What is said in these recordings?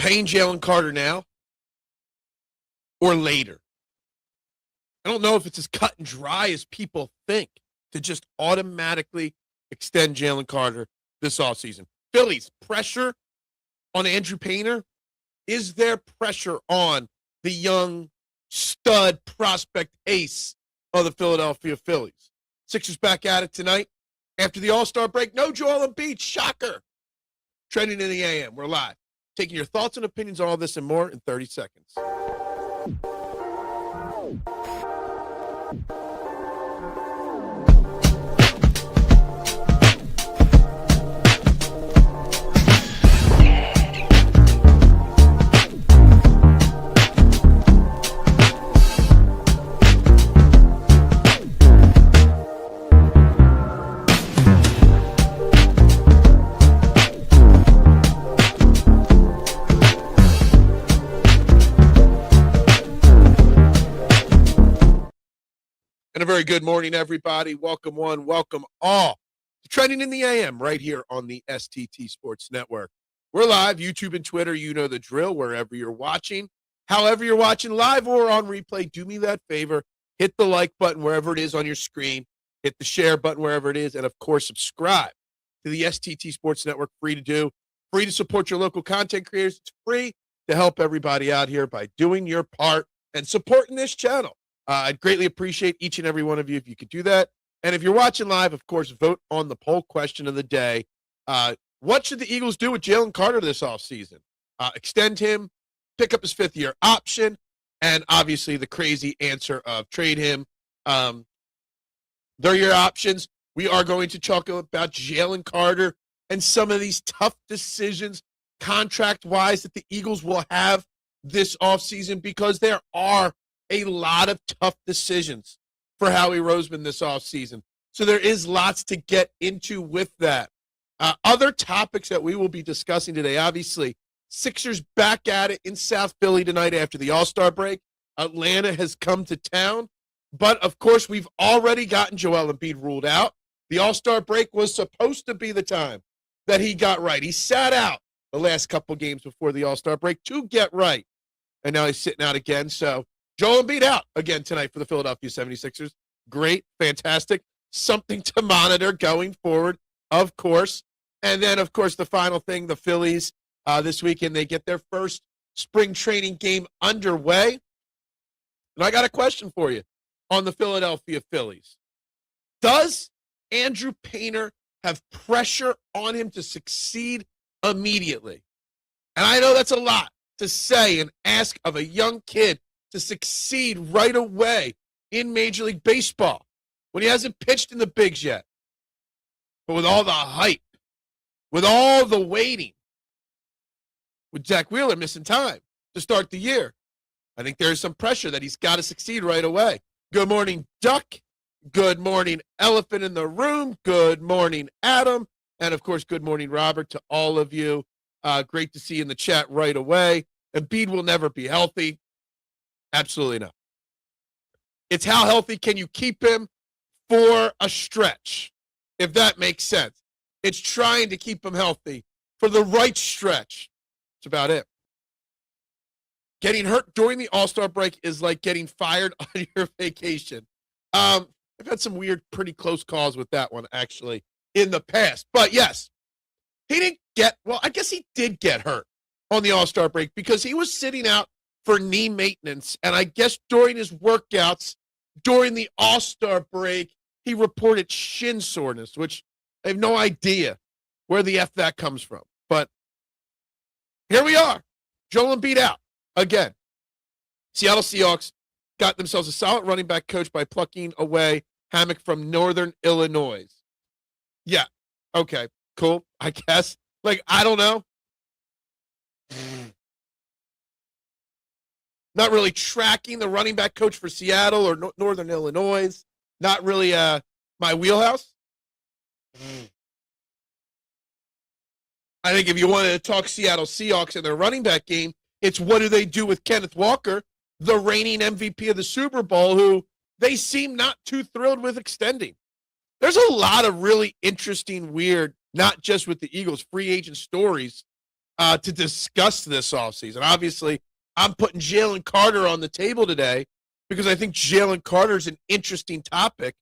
Payne Jalen Carter now or later? I don't know if it's as cut and dry as people think to just automatically extend Jalen Carter this offseason. Phillies, pressure on Andrew Painter? Is there pressure on the young stud prospect ace of the Philadelphia Phillies? Sixers back at it tonight after the All-Star break. No Joel Embiid, shocker. Trending in the AM. We're live. Taking your thoughts and opinions on all this and more in 30 seconds. And a very good morning, everybody. Welcome one, welcome all to Trending in the AM right here on the STT Sports Network. We're live, YouTube and Twitter. You know the drill, wherever you're watching. However you're watching live or on replay, do me that favor. Hit the like button wherever it is on your screen. Hit the share button wherever it is. And, of course, subscribe to the STT Sports Network. Free to do. Free to support your local content creators. It's free to help everybody out here by doing your part and supporting this channel. I'd greatly appreciate each and every one of you if you could do that. And if you're watching live, of course, vote on the poll question of the day. What should the Eagles do with Jalen Carter this offseason? Extend him, pick up his fifth-year option, and obviously the crazy answer of trade him. They're your options. We are going to talk about Jalen Carter and some of these tough decisions contract-wise that the Eagles will have this offseason because there are a lot of tough decisions for Howie Roseman this offseason. So there is lots to get into with that. Other topics that we will be discussing today, obviously, Sixers back at it in South Philly tonight after the All-Star break. Atlanta has come to town. But, of course, we've already gotten Joel Embiid ruled out. The All-Star break was supposed to be the time that he got right. He sat out the last couple games before the All-Star break to get right. And now he's sitting out again, so Joel Embiid out again tonight for the Philadelphia 76ers. Great, fantastic. Something to monitor going forward, of course. And then, of course, the final thing, the Phillies this weekend, they get their first spring training game underway. And I got a question for you on the Philadelphia Phillies. Does Andrew Painter have pressure on him to succeed immediately? And I know that's a lot to say and ask of a young kid to succeed right away in Major League Baseball when he hasn't pitched in the bigs yet. But with all the hype, with all the waiting, with Zach Wheeler missing time to start the year, I think there's some pressure that he's got to succeed right away. Good morning, Duck. Good morning, Elephant in the Room. Good morning, Adam. And, of course, good morning, Robert, to all of you. Great to see you in the chat right away. Embiid will never be healthy. Absolutely not. It's how healthy can you keep him for a stretch, if that makes sense. It's trying to keep him healthy for the right stretch. That's about it. Getting hurt during the All-Star break is like getting fired on your vacation. I've had some weird, pretty close calls with that one, actually, in the past. But, yes, he didn't get – well, I guess he did get hurt on the All-Star break because he was sitting out for knee maintenance. And I guess during his workouts, during the All-Star break, he reported shin soreness, which I have no idea where the F that comes from. But here we are. Joel Embiid out again. Seattle Seahawks got themselves a solid running back coach by plucking away Hammock from Northern Illinois. Yeah. Okay. Cool. I guess. I don't know. Not really tracking the running back coach for Seattle or Northern Illinois. Not really my wheelhouse. I think if you wanted to talk Seattle Seahawks and their running back game, it's what do they do with Kenneth Walker, the reigning MVP of the Super Bowl, who they seem not too thrilled with extending. There's a lot of really interesting, weird, not just with the Eagles, free agent stories to discuss this offseason. Obviously, I'm putting Jalen Carter on the table today because I think Jalen Carter is an interesting topic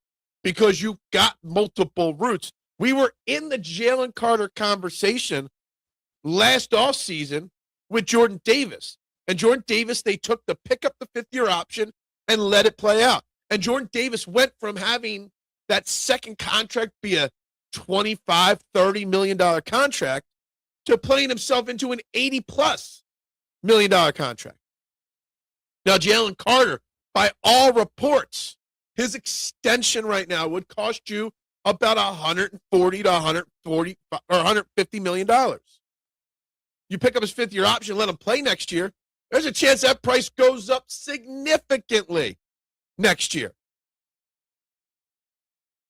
because you've got multiple routes. We were in the Jalen Carter conversation last offseason with Jordan Davis. And Jordan Davis, they took the pick up the fifth-year option and let it play out. And Jordan Davis went from having that second contract be a $25, $30 million contract to playing himself into an $80+ million contract. Now, Jalen Carter, by all reports, his extension right now would cost you about $140 to $150 million. You pick up his fifth-year option, let him play next year, there's a chance that price goes up significantly next year.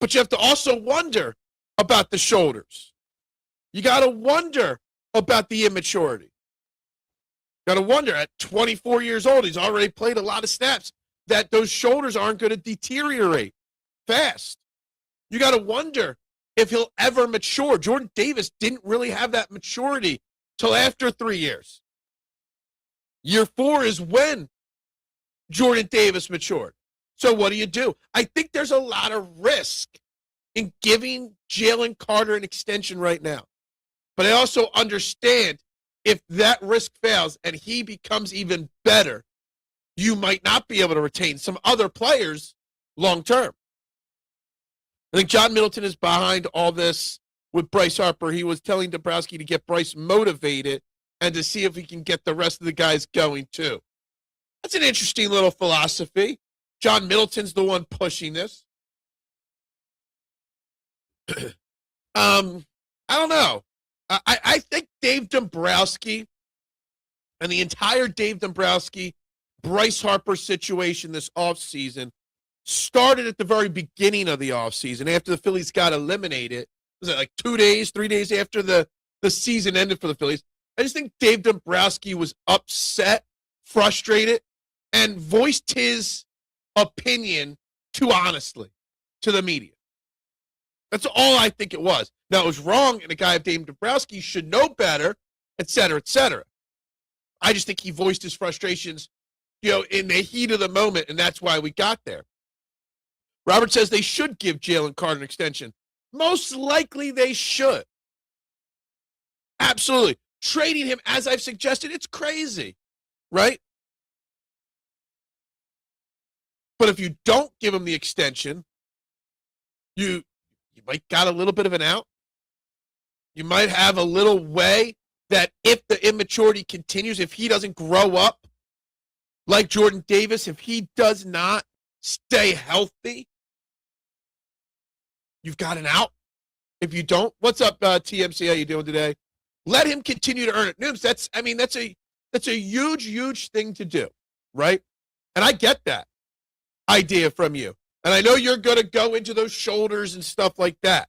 But you have to also wonder about the shoulders. You got to wonder about the immaturity. Got to wonder, at 24 years old, he's already played a lot of snaps, that those shoulders aren't going to deteriorate fast. You got to wonder if he'll ever mature. Jordan Davis didn't really have that maturity till after 3 years. Year 4 is when Jordan Davis matured. So what do? I think there's a lot of risk in giving Jalen Carter an extension right now. But I also understand if that risk fails and he becomes even better, you might not be able to retain some other players long term. I think John Middleton is behind all this with Bryce Harper. He was telling Dombrowski to get Bryce motivated and to see if he can get the rest of the guys going too. That's an interesting little philosophy. John Middleton's the one pushing this. I don't know. I think Dave Dombrowski and the entire Dave Dombrowski, Bryce Harper situation this offseason started at the very beginning of the offseason after the Phillies got eliminated. Was it like 2 days, 3 days after the season ended for the Phillies? I just think Dave Dombrowski was upset, frustrated, and voiced his opinion too honestly to the media. That's all I think it was. Now, it was wrong, and a guy of Dave Dombrowski should know better, et cetera, et cetera. I just think he voiced his frustrations, in the heat of the moment, and that's why we got there. Robert says they should give Jalen Carter an extension. Most likely they should. Absolutely. Trading him, as I've suggested, it's crazy, right? But if you don't give him the extension, you might got a little bit of an out. You might have a little way that if the immaturity continues, if he doesn't grow up like Jordan Davis, if he does not stay healthy, you've got an out. If you don't, what's up, TMC? How you doing today? Let him continue to earn it. Nooms, that's a huge, huge thing to do, right? And I get that idea from you. And I know you're going to go into those shoulders and stuff like that.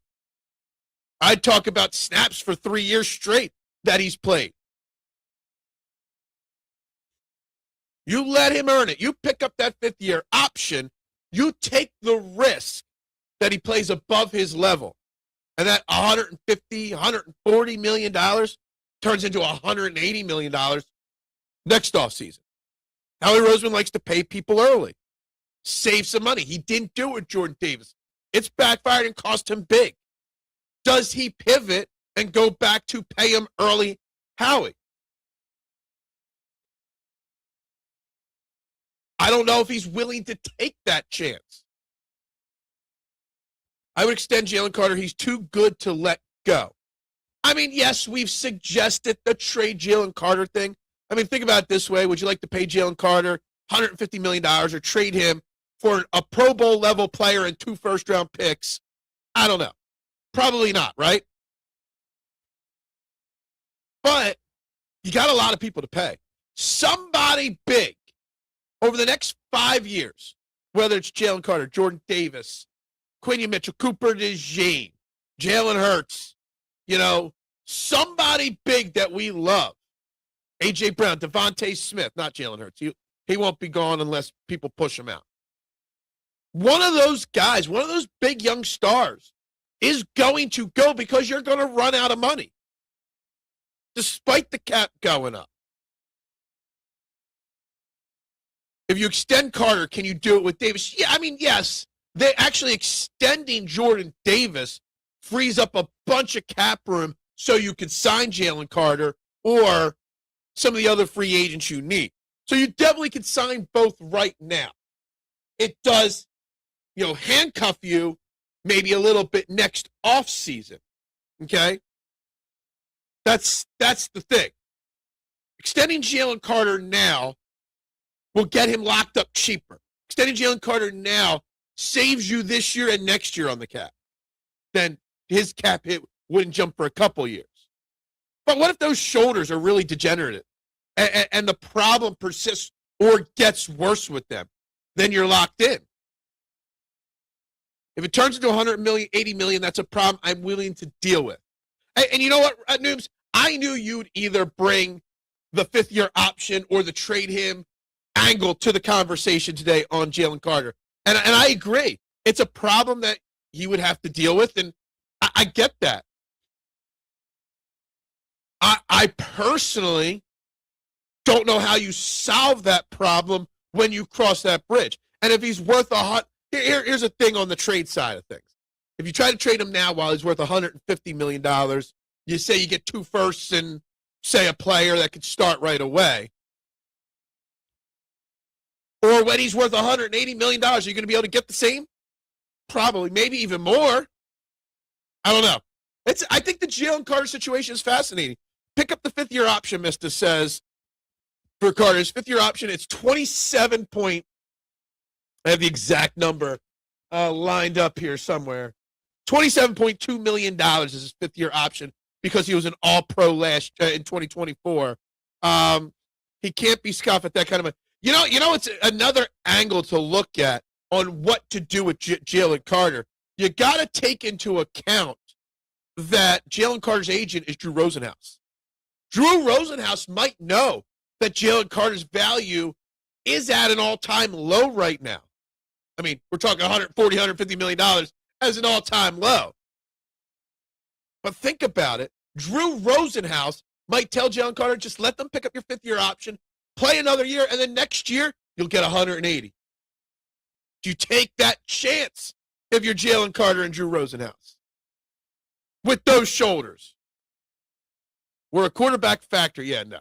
I'd talk about snaps for 3 years straight that he's played. You let him earn it. You pick up that fifth-year option. You take the risk that he plays above his level. And that $150, $140 million turns into $180 million next offseason. Howie Roseman likes to pay people early. Save some money. He didn't do it with Jordan Davis. It's backfired and cost him big. Does he pivot and go back to pay him early, Howie? I don't know if he's willing to take that chance. I would extend Jalen Carter. He's too good to let go. I mean, yes, we've suggested the trade Jalen Carter thing. I mean, think about it this way. Would you like to pay Jalen Carter $150 million or trade him for a Pro Bowl level player and 2 first-round picks? I don't know. Probably not, right? But you got a lot of people to pay. Somebody big over the next 5 years, whether it's Jalen Carter, Jordan Davis, Quinn Mitchell, Cooper DeJean, Jalen Hurts, somebody big that we love. A.J. Brown, Devontae Smith, not Jalen Hurts. He won't be gone unless people push him out. One of those guys, one of those big young stars is going to go because you're going to run out of money. despite the cap going up. If you extend Carter, can you do it with Davis? Yeah, I mean, yes. They actually extending Jordan Davis frees up a bunch of cap room so you can sign Jalen Carter or some of the other free agents you need. So you definitely can sign both right now. It does, handcuff you maybe a little bit next off season. Okay? That's the thing. Extending Jalen Carter now will get him locked up cheaper. Extending Jalen Carter now saves you this year and next year on the cap. Then his cap hit wouldn't jump for a couple years. But what if those shoulders are really degenerative and the problem persists or gets worse with them? Then you're locked in. If it turns into $100 million, $80 million, that's a problem I'm willing to deal with. And you know what, Noobs? I knew you'd either bring the fifth-year option or the trade him angle to the conversation today on Jalen Carter. And I agree. It's a problem that he would have to deal with, and I get that. I personally don't know how you solve that problem when you cross that bridge. And if he's worth here's a thing on the trade side of things. If you try to trade him now while he's worth $150 million, you say you get 2 firsts and, say, a player that could start right away. Or when he's worth $180 million, are you going to be able to get the same? Probably, maybe even more. I don't know. I think the Jalen Carter situation is fascinating. Pick up the fifth-year option, Mr. says, for Carter's fifth-year option. It's 27 point. I have the exact number lined up here somewhere. $27.2 million is his fifth-year option because he was an all-pro last in 2024. He can't be scuffed at that kind of a. It's another angle to look at on what to do with Jalen Carter. You got to take into account that Jalen Carter's agent is Drew Rosenhaus. Drew Rosenhaus might know that Jalen Carter's value is at an all-time low right now. I mean, we're talking $140, $150 million as an all-time low. But think about it. Drew Rosenhaus might tell Jalen Carter, just let them pick up your fifth-year option, play another year, and then next year, you'll get 180. Do you take that chance if you're Jalen Carter and Drew Rosenhaus? With those shoulders. We're a quarterback factory. Yeah, no.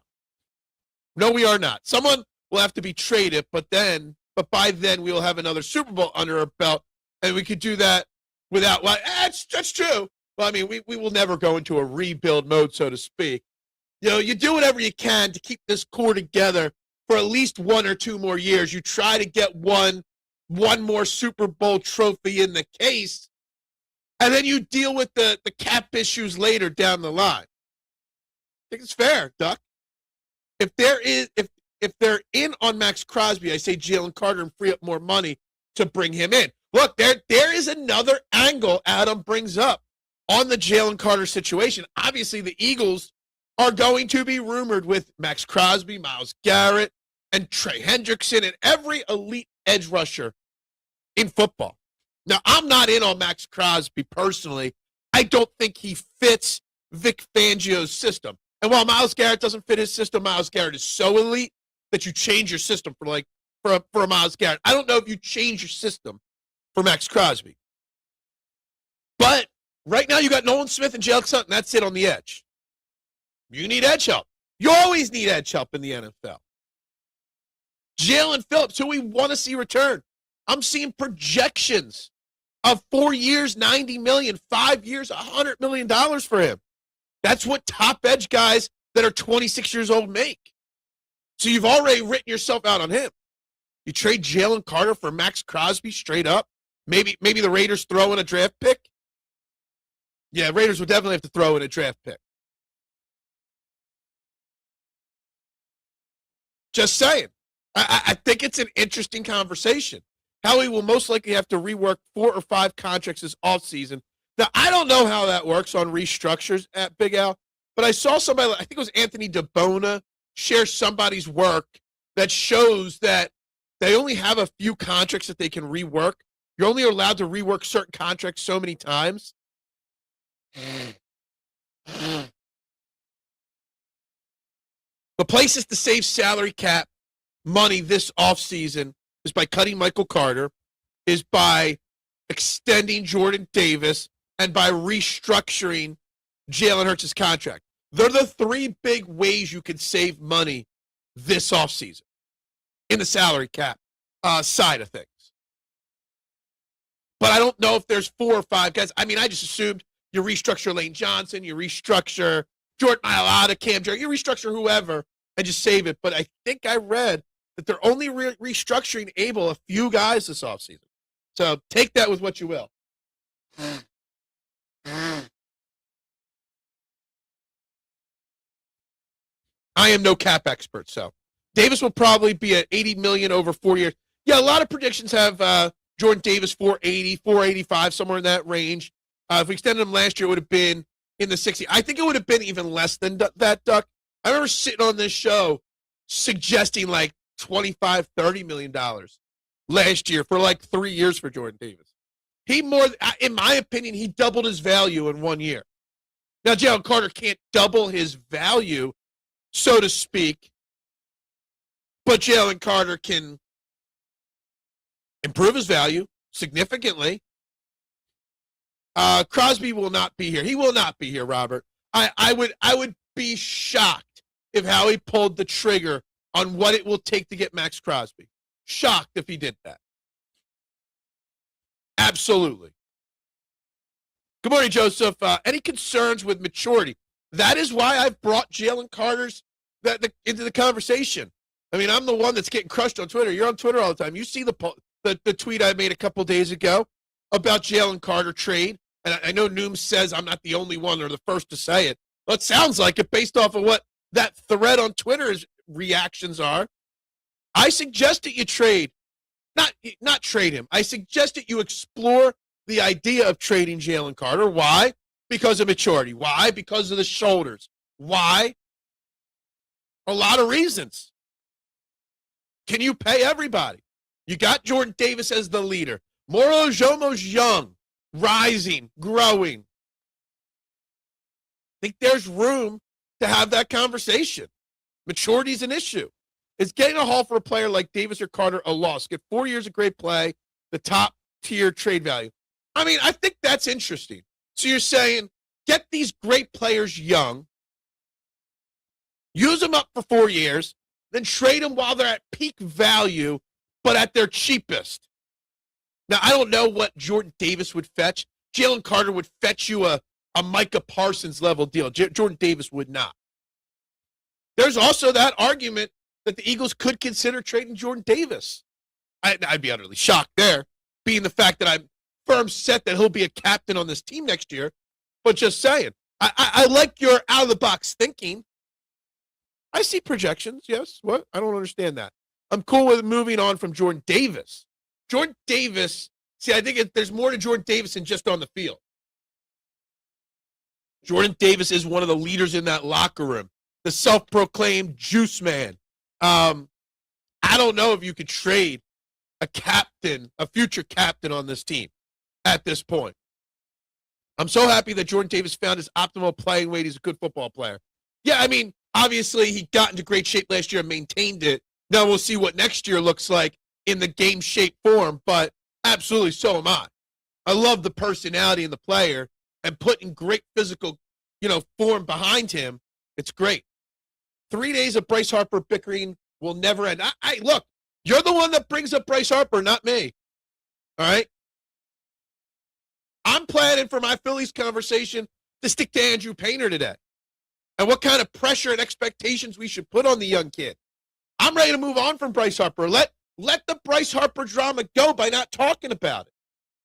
No, we are not. Someone will have to be traded, but by then we'll have another Super Bowl under our belt, and we could do that without, that's true. Well, I mean, we will never go into a rebuild mode, so to speak. You do whatever you can to keep this core together for at least 1 or 2 more years. You try to get one more Super Bowl trophy in the case, and then you deal with the cap issues later down the line. I think it's fair, Duck. If they're in on Max Crosby, I say Jalen Carter and free up more money to bring him in. Look, there is another angle Adam brings up on the Jalen Carter situation. Obviously, the Eagles are going to be rumored with Max Crosby, Myles Garrett, and Trey Hendrickson, and every elite edge rusher in football. Now, I'm not in on Max Crosby personally. I don't think he fits Vic Fangio's system. And while Myles Garrett doesn't fit his system, Myles Garrett is so elite that you change your system for a Myles Garrett. I don't know if you change your system for Max Crosby. But right now you got Nolan Smith and Jalen Sutton. That's it on the edge. You need edge help. You always need edge help in the NFL. Jalen Phillips, who we want to see return. I'm seeing projections of 4 years, $90 million, 5 years, $100 million for him. That's what top edge guys that are 26 years old make. So you've already written yourself out on him. You trade Jalen Carter for Max Crosby straight up. Maybe the Raiders throw in a draft pick. Yeah, Raiders would definitely have to throw in a draft pick. Just saying. I think it's an interesting conversation. Howie will most likely have to rework 4 or 5 contracts this offseason. Now, I don't know how that works on restructures at Big Al, but I saw somebody, I think it was Anthony DeBona, share somebody's work that shows that they only have a few contracts that they can rework. You're only allowed to rework certain contracts so many times. The places to save salary cap money this offseason is by cutting Michael Carter, is by extending Jordan Davis, and by restructuring Jalen Hurts' contract. They're the three big ways you can save money this offseason in the salary cap side of things. But I don't know if there's 4 or 5 guys. I mean, I just assumed you restructure Lane Johnson, you restructure Jordan Mailata, Cam Jarrett, you restructure whoever and just save it. But I think I read that they're only restructuring a few guys this offseason. So take that with what you will. I am no cap expert, so Davis will probably be at $80 million over 4 years. Yeah, a lot of predictions have Jordan Davis 480, 485, somewhere in that range. If we extended him last year, it would have been in the 60. I think it would have been even less than that, Duck. I remember sitting on this show suggesting like $25, $30 million last year for like 3 years for Jordan Davis. In my opinion, he doubled his value in 1 year. Now, Jalen Carter can't double his value, so to speak, but Jalen Carter can improve his value significantly. Crosby will not be here. He will not be here, Robert. I would be shocked if Howie pulled the trigger on what it will take to get Max Crosby. Shocked if he did that. Absolutely. Good morning, Joseph. Any concerns with maturity? That is why I've brought Jalen Carter's into the conversation. I mean, I'm the one that's getting crushed on Twitter. You're on Twitter all the time. You see the tweet I made a couple days ago about Jalen Carter trade. And I know Nooms says I'm not the only one or the first to say it. Well, it sounds like it based off of what that thread on Twitter's reactions are. I suggest that you trade, not trade him. I suggest that you explore the idea of trading Jalen Carter. Why? Because of maturity. Why? Because of the shoulders. Why? A lot of reasons. Can you pay everybody? You got Jordan Davis as the leader. Moro Jomo's young, rising, growing. I think there's room to have that conversation. Maturity is an issue. Is getting a haul for a player like Davis or Carter a loss? Get 4 years of great play, the top tier trade value. I mean, I think that's interesting. So you're saying get these great players young, use them up for 4 years, then trade them while they're at peak value, but at their cheapest. Now, I don't know what Jordan Davis would fetch. Jalen Carter would fetch you a Micah Parsons level deal. Jordan Davis would not. There's also that argument that the Eagles could consider trading Jordan Davis. I'd be utterly shocked there, being the fact that I'm firm set that he'll be a captain on this team next year. But just saying, I like your out-of-the-box thinking. I see projections, yes. What? I don't understand that. I'm cool with moving on from Jordan Davis. Jordan Davis, see, I think there's more to Jordan Davis than just on the field. Jordan Davis is one of the leaders in that locker room, the self-proclaimed juice man. I don't know if you could trade a captain, a future captain on this team at this point. I'm so happy that Jordan Davis found his optimal playing weight. He's a good football player. Yeah, I mean, obviously he got into great shape last year and maintained it. Now we'll see what next year looks like in the game shape form, but absolutely so am I. I love the personality in the player and putting great physical, form behind him. It's great. 3 days of Bryce Harper bickering will never end. Look, you're the one that brings up Bryce Harper, not me. All right? I'm planning for my Phillies conversation to stick to Andrew Payne today and what kind of pressure and expectations we should put on the young kid. I'm ready to move on from Bryce Harper. Let the Bryce Harper drama go by not talking about it.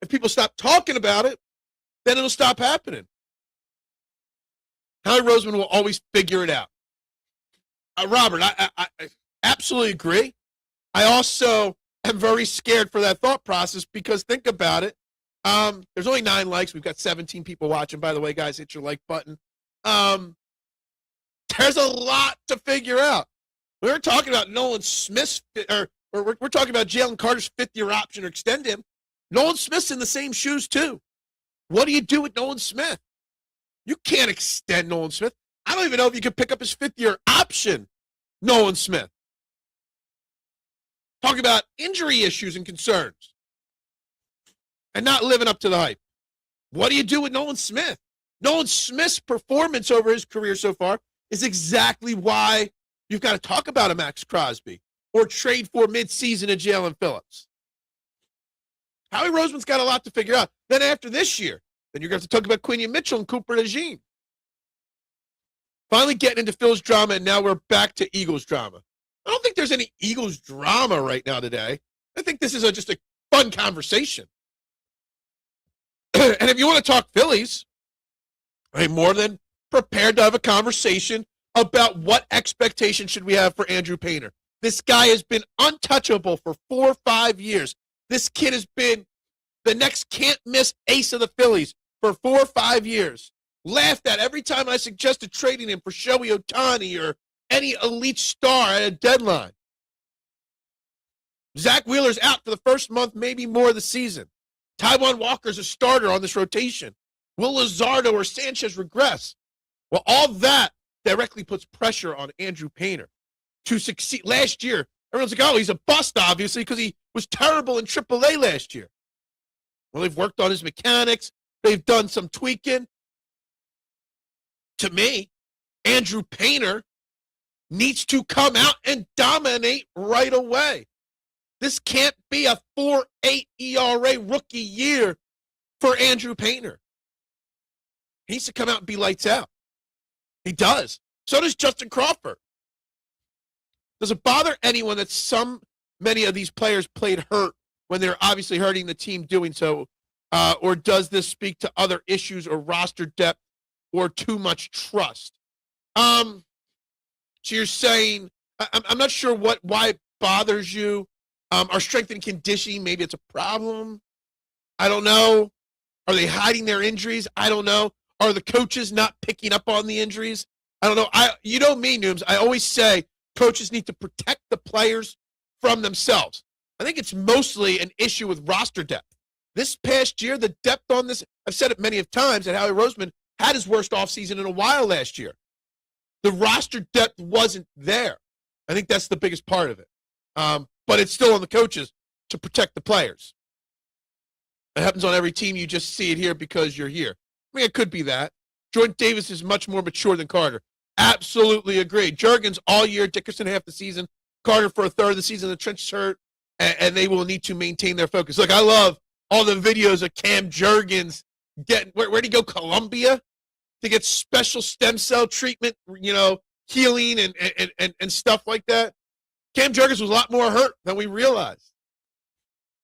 If people stop talking about it, then it'll stop happening. Howie Roseman will always figure it out. Robert, I absolutely agree. I also am very scared for that thought process because think about it. There's only 9 likes. We've got 17 people watching. By the way, guys, hit your like button. There's a lot to figure out. We were talking about Nolan Smith's, or we're talking about Jalen Carter's 5th-year option or extend him. Nolan Smith's in the same shoes, too. What do you do with Nolan Smith? You can't extend Nolan Smith. I don't even know if you can pick up his 5th-year option Nolan Smith. Talk about injury issues and concerns and not living up to the hype. What do you do with Nolan Smith? Nolan Smith's performance over his career so far is exactly why you've got to talk about a Max Crosby or trade for midseason a Jalen Phillips. Howie Roseman's got a lot to figure out. Then after this year, then you're going to have to talk about Quinion Mitchell and Cooper DeJean. Finally getting into Phil's drama, and now we're back to Eagles drama. I don't think there's any Eagles drama right now today. I think this is just a fun conversation. And if you want to talk Phillies, I'm more than prepared to have a conversation about what expectation should we have for Andrew Painter. This guy has been untouchable for 4 or 5 years. This kid has been the next can't-miss ace of the Phillies for 4 or 5 years. Laughed at every time I suggested trading him for Shohei Ohtani or any elite star at a deadline. Zach Wheeler's out for the first month, maybe more of the season. Taijuan Walker's a starter on this rotation. Will Luzardo or Sanchez regress? Well, all that directly puts pressure on Andrew Painter to succeed. Last year, everyone's like, oh, he's a bust, obviously, because he was terrible in AAA last year. Well, they've worked on his mechanics. They've done some tweaking. To me, Andrew Painter needs to come out and dominate right away. This can't be a 4.8 ERA rookie year for Andrew Painter. He needs to come out and be lights out. He does. So does Justin Crawford. Does it bother anyone that many of these players played hurt when they're obviously hurting the team doing so? Or does this speak to other issues or roster depth or too much trust? So you're saying, I'm not sure why it bothers you. Are strength and conditioning, maybe it's a problem? I don't know. Are they hiding their injuries? I don't know. Are the coaches not picking up on the injuries? I don't know. You know me, Nooms. I always say coaches need to protect the players from themselves. I think it's mostly an issue with roster depth. This past year, the depth on this, I've said it many times, that Howie Roseman had his worst offseason in a while last year. The roster depth wasn't there. I think that's the biggest part of it. But it's still on the coaches to protect the players. It happens on every team. You just see it here because you're here. I mean, it could be that. Jordan Davis is much more mature than Carter. Absolutely agree. Juergens all year, Dickerson half the season, Carter for a third of the season. The trench is hurt, and they will need to maintain their focus. Look, I love all the videos of Cam Juergens getting, where'd he go, Colombia, to get special stem cell treatment, healing and stuff like that. Cam Juergens was a lot more hurt than we realized.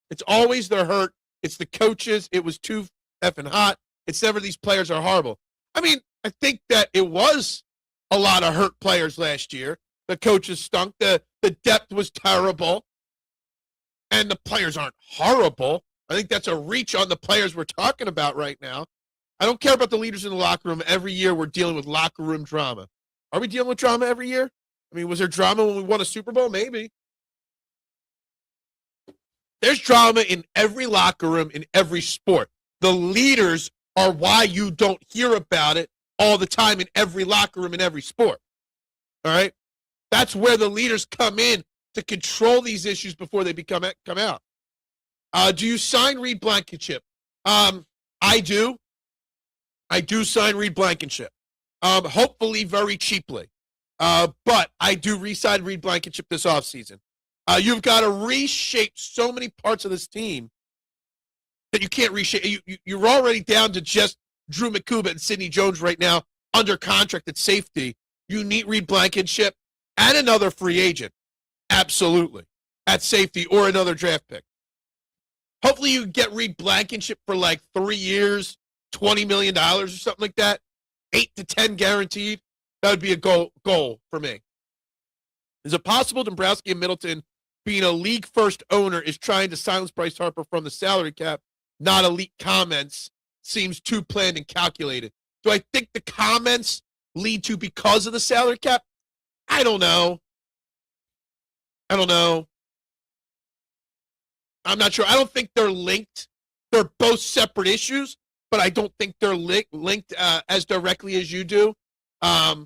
It's always the hurt. It's the coaches. It was too effing hot. It's never these players are horrible. I mean, I think that it was a lot of hurt players last year. The coaches stunk. The depth was terrible. And the players aren't horrible. I think that's a reach on the players we're talking about right now. I don't care about the leaders in the locker room. Every year we're dealing with locker room drama. Are we dealing with drama every year? I mean, was there drama when we won a Super Bowl? Maybe. There's drama in every locker room, in every sport. The leaders are why you don't hear about it all the time in every locker room, in every sport. All right? That's where the leaders come in to control these issues before they come out. Do you sign Reed Blankenship? I do. I do sign Reed Blankenship. Hopefully very cheaply. But I do re-sign Reed Blankenship this offseason. You've got to reshape so many parts of this team that you can't reshape. You're already down to just Drew McCuba and Sidney Jones right now under contract at safety. You need Reed Blankenship and another free agent. Absolutely. At safety or another draft pick. Hopefully you get Reed Blankenship for like 3 years, $20 million or something like that. 8 to 10 guaranteed. That would be a goal for me. Is it possible Dombrowski and Middleton, being a league-first owner, is trying to silence Bryce Harper from the salary cap? Not elite comments. Seems too planned and calculated. Do I think the comments lead to because of the salary cap? I don't know. I'm not sure. I don't think they're linked. They're both separate issues, but I don't think they're linked as directly as you do. I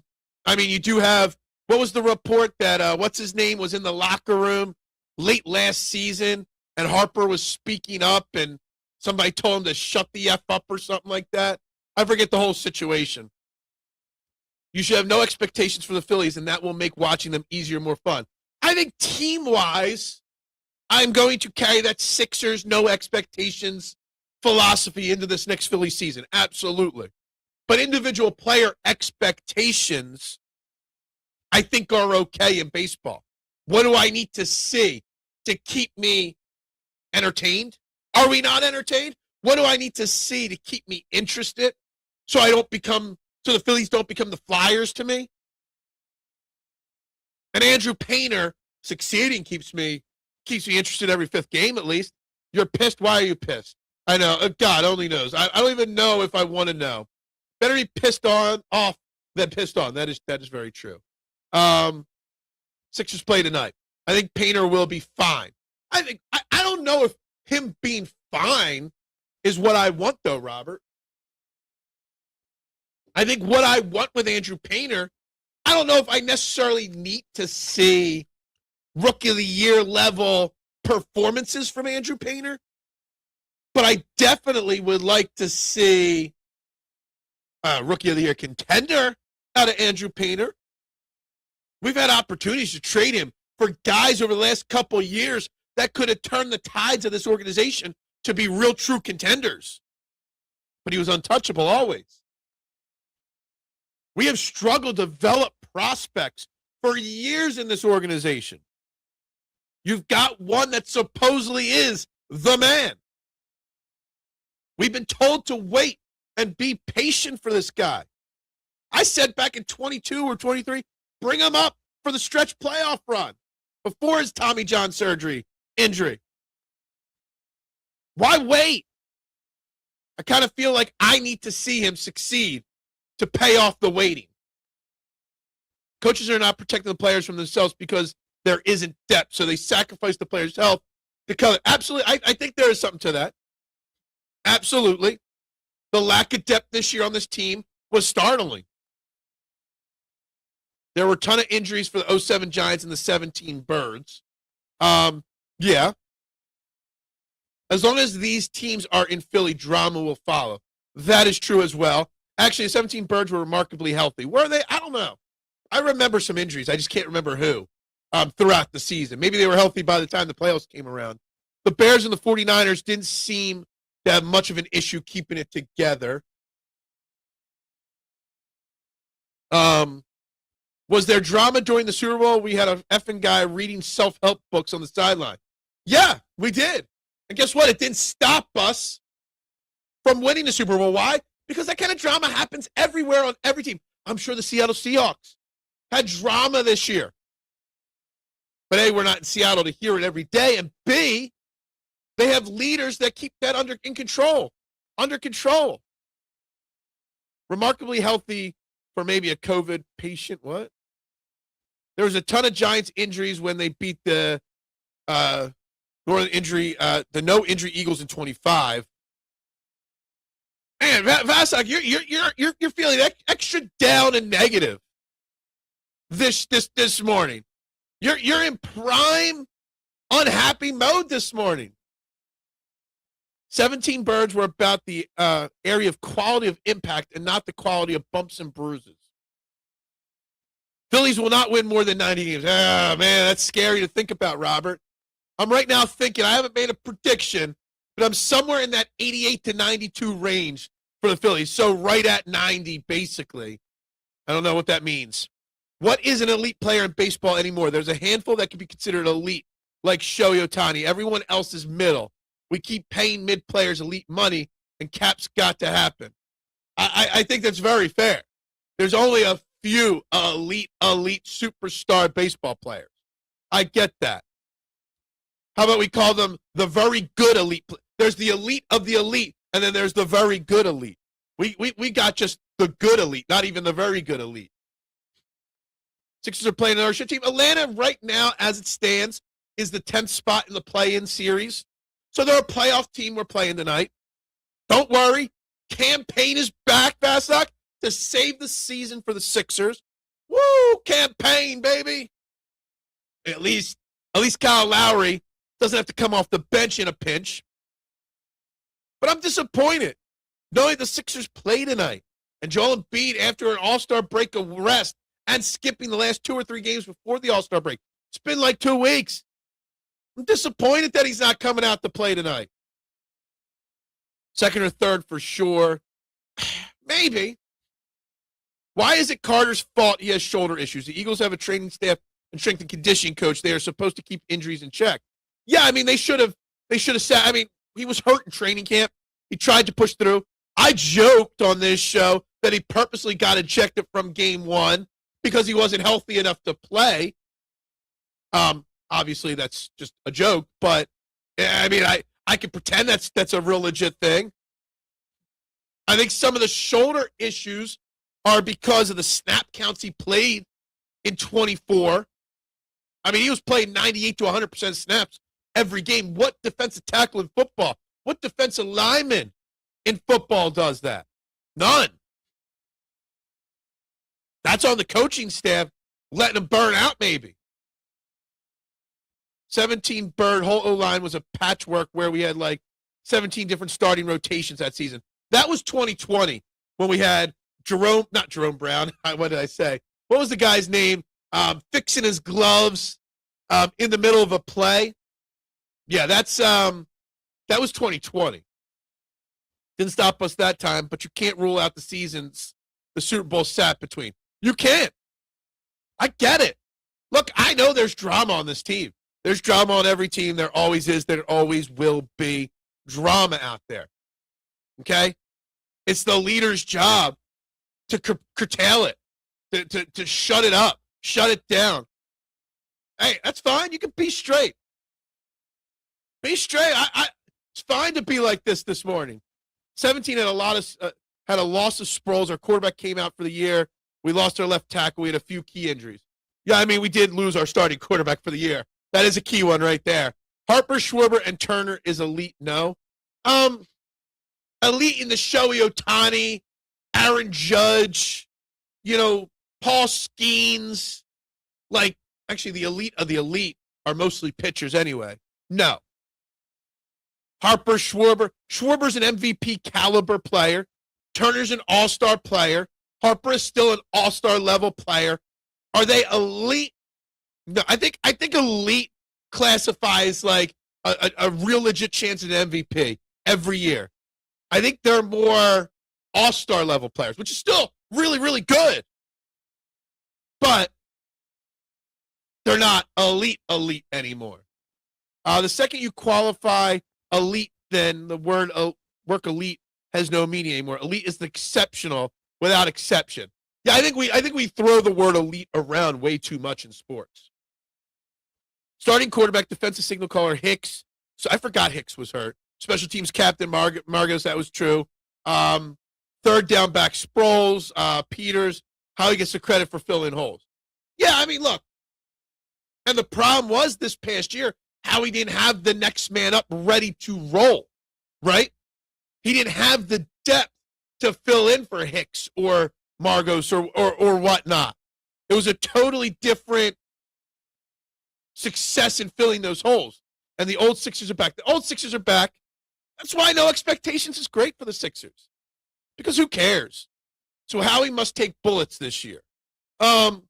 mean, you do have What was the report that what's his name was in the locker room late last season and Harper was speaking up and somebody told him to shut the F up or something like that? I forget the whole situation. You should have no expectations for the Phillies, and that will make watching them easier, more fun. I think team-wise, I'm going to carry that Sixers no expectations philosophy into this next Phillies season. Absolutely. But individual player expectations, I think, are okay in baseball. What do I need to see to keep me entertained? Are we not entertained? What do I need to see to keep me interested so the Phillies don't become the Flyers to me? And Andrew Payne succeeding keeps me interested every fifth game at least. You're pissed. Why are you pissed? I know. God only knows. I don't even know if I want to know. Better be pissed off than pissed on. That is very true. Sixers play tonight. I think Payne will be fine. I don't know if him being fine is what I want though, Robert. I think what I want with Andrew Payne, I don't know if I necessarily need to see Rookie of the Year level performances from Andrew Payne, but I definitely would like to see a Rookie of the Year contender out of Andrew Payne. We've had opportunities to trade him for guys over the last couple of years that could have turned the tides of this organization to be real true contenders. But he was untouchable always. We have struggled to develop prospects for years in this organization. You've got one that supposedly is the man. We've been told to wait and be patient for this guy. I said back in 22 or 23, bring him up for the stretch playoff run before his Tommy John injury. Why wait? I kind of feel like I need to see him succeed to pay off the waiting. Coaches are not protecting the players from themselves because there isn't depth, so they sacrifice the players' health to cover. Absolutely, I think there is something to that. Absolutely. The lack of depth this year on this team was startling. There were a ton of injuries for the 07 Giants and the 17 Birds. Yeah. As long as these teams are in Philly, drama will follow. That is true as well. Actually, the 17 Birds were remarkably healthy. Were they? I don't know. I remember some injuries. I just can't remember who throughout the season. Maybe they were healthy by the time the playoffs came around. The Bears and the 49ers didn't seem to have much of an issue keeping it together. Was there drama during the Super Bowl? We had a effing guy reading self-help books on the sideline. Yeah, we did. And guess what? It didn't stop us from winning the Super Bowl. Why? Because that kind of drama happens everywhere on every team. I'm sure the Seattle Seahawks had drama this year. But A, we're not in Seattle to hear it every day. And B, they have leaders that keep that under control. Remarkably healthy for maybe a COVID patient. What? There was a ton of Giants injuries when they beat the no injury Eagles in 25. Man, Vasak, you're feeling extra down and negative this morning. You're in prime unhappy mode this morning. 17 Birds were about the area of quality of impact and not the quality of bumps and bruises. Phillies will not win more than 90 games. Oh, man, that's scary to think about, Robert. I'm right now thinking, I haven't made a prediction, but I'm somewhere in that 88 to 92 range for the Phillies. So right at 90, basically. I don't know what that means. What is an elite player in baseball anymore? There's a handful that can be considered elite, like Shohei Ohtani. Everyone else is middle. We keep paying mid-players elite money, and cap's got to happen. I think that's very fair. There's only a few elite superstar baseball players. I get that. How about we call them the very good elite? There's the elite of the elite, and then there's the very good elite. We got just the good elite, not even the very good elite. Sixers are playing another shit team. Atlanta right now, as it stands, is the 10th spot in the play-in series. So they're a playoff team we're playing tonight. Don't worry. Payne is back, Vasak, to save the season for the Sixers. Woo! Campaign, baby. At least Kyle Lowry doesn't have to come off the bench in a pinch. But I'm disappointed knowing the Sixers play tonight. And Joel Embiid, after an All-Star break of rest and skipping the last 2 or 3 games before the All-Star break. It's been like 2 weeks. I'm disappointed that he's not coming out to play tonight. Second or third for sure. Maybe. Why is it Carter's fault he has shoulder issues? The Eagles have a training staff and strength and conditioning coach. They are supposed to keep injuries in check. Yeah, I mean, they should have said, I mean, he was hurt in training camp. He tried to push through. I joked on this show that he purposely got ejected from game 1 because he wasn't healthy enough to play. Obviously that's just a joke, but I mean, I can pretend that's a real legit thing. I think some of the shoulder issues are because of the snap counts he played in 24. I mean, he was playing 98 to 100% snaps every game. What defensive tackle in football? What defensive lineman in football does that? None. That's on the coaching staff, letting him burn out maybe. 17 Bird, whole O-line was a patchwork where we had like 17 different starting rotations that season. That was 2020 when we had not Jerome Brown. What did I say? What was the guy's name? Fixing his gloves in the middle of a play. Yeah, that was 2020. Didn't stop us that time, but you can't rule out the seasons the Super Bowl sat between. You can't. I get it. Look, I know there's drama on this team. There's drama on every team. There always is. There always will be drama out there. Okay? It's the leader's job to curtail it, to shut it up, shut it down. Hey, that's fine. You can be straight. Be straight. It's fine to be like this morning. 17 had a loss of Sproles. Our quarterback came out for the year. We lost our left tackle. We had a few key injuries. Yeah, I mean, we did lose our starting quarterback for the year. That is a key one right there. Harper, Schwarber, and Turner is elite. No. Elite in the Shohei Ohtani, Aaron Judge, Paul Skeens. Like, actually, the elite of the elite are mostly pitchers anyway. No. Harper, Schwarber. Schwarber's an MVP caliber player. Turner's an all-star player. Harper is still an all-star level player. Are they elite? No, I think elite classifies like a real legit chance at an MVP every year. I think they're more all-star level players, which is still really, really good. But they're not elite anymore. The second you qualify elite, then the word work elite has no meaning anymore. Elite is the exceptional without exception. Yeah, I think we throw the word elite around way too much in sports. Starting quarterback, defensive signal caller Hicks. So I forgot Hicks was hurt. Special teams captain Margos, that was true. Third down back Sproles, Peters. How he gets the credit for filling holes. Yeah, I mean, look. And the problem was this past year how he didn't have the next man up ready to roll, right? He didn't have the depth to fill in for Hicks or Margos or whatnot. It was a totally different success in filling those holes. And the old Sixers are back. The old Sixers are back. That's why no expectations is great for the Sixers. Because who cares? So Howie must take bullets this year. Howie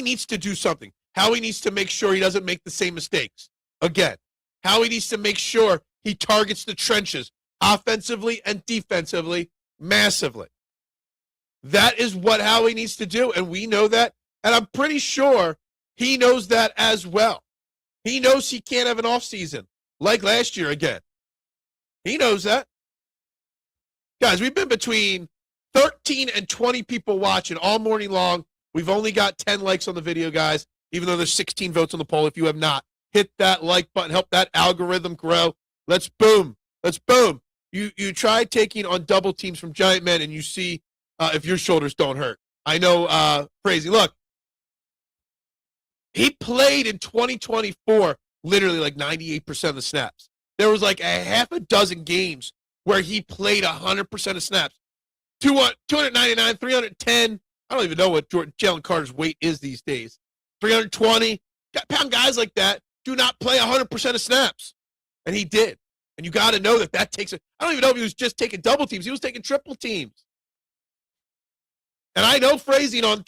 needs to do something. Howie needs to make sure he doesn't make the same mistakes again. Howie needs to make sure he targets the trenches offensively and defensively massively. That is what Howie needs to do, and we know that. And I'm pretty sure he knows that as well. He knows he can't have an offseason like last year again. He knows that. Guys, we've been between 13 and 20 people watching all morning long. We've only got 10 likes on the video, guys, even though there's 16 votes on the poll. If you have not, hit that like button. Help that algorithm grow. Let's boom. Let's boom. You try taking on double teams from giant men, and you see if your shoulders don't hurt. I know, crazy. Look, he played in 2024 literally like 98% of the snaps. There was like a half a dozen games where he played 100% of snaps. 299, 310. I don't even know what Jalen Carter's weight is these days. 320. Pound guys like that do not play 100% of snaps. And he did. And you got to know that takes I don't even know if he was just taking double teams. He was taking triple teams. And I know phrasing on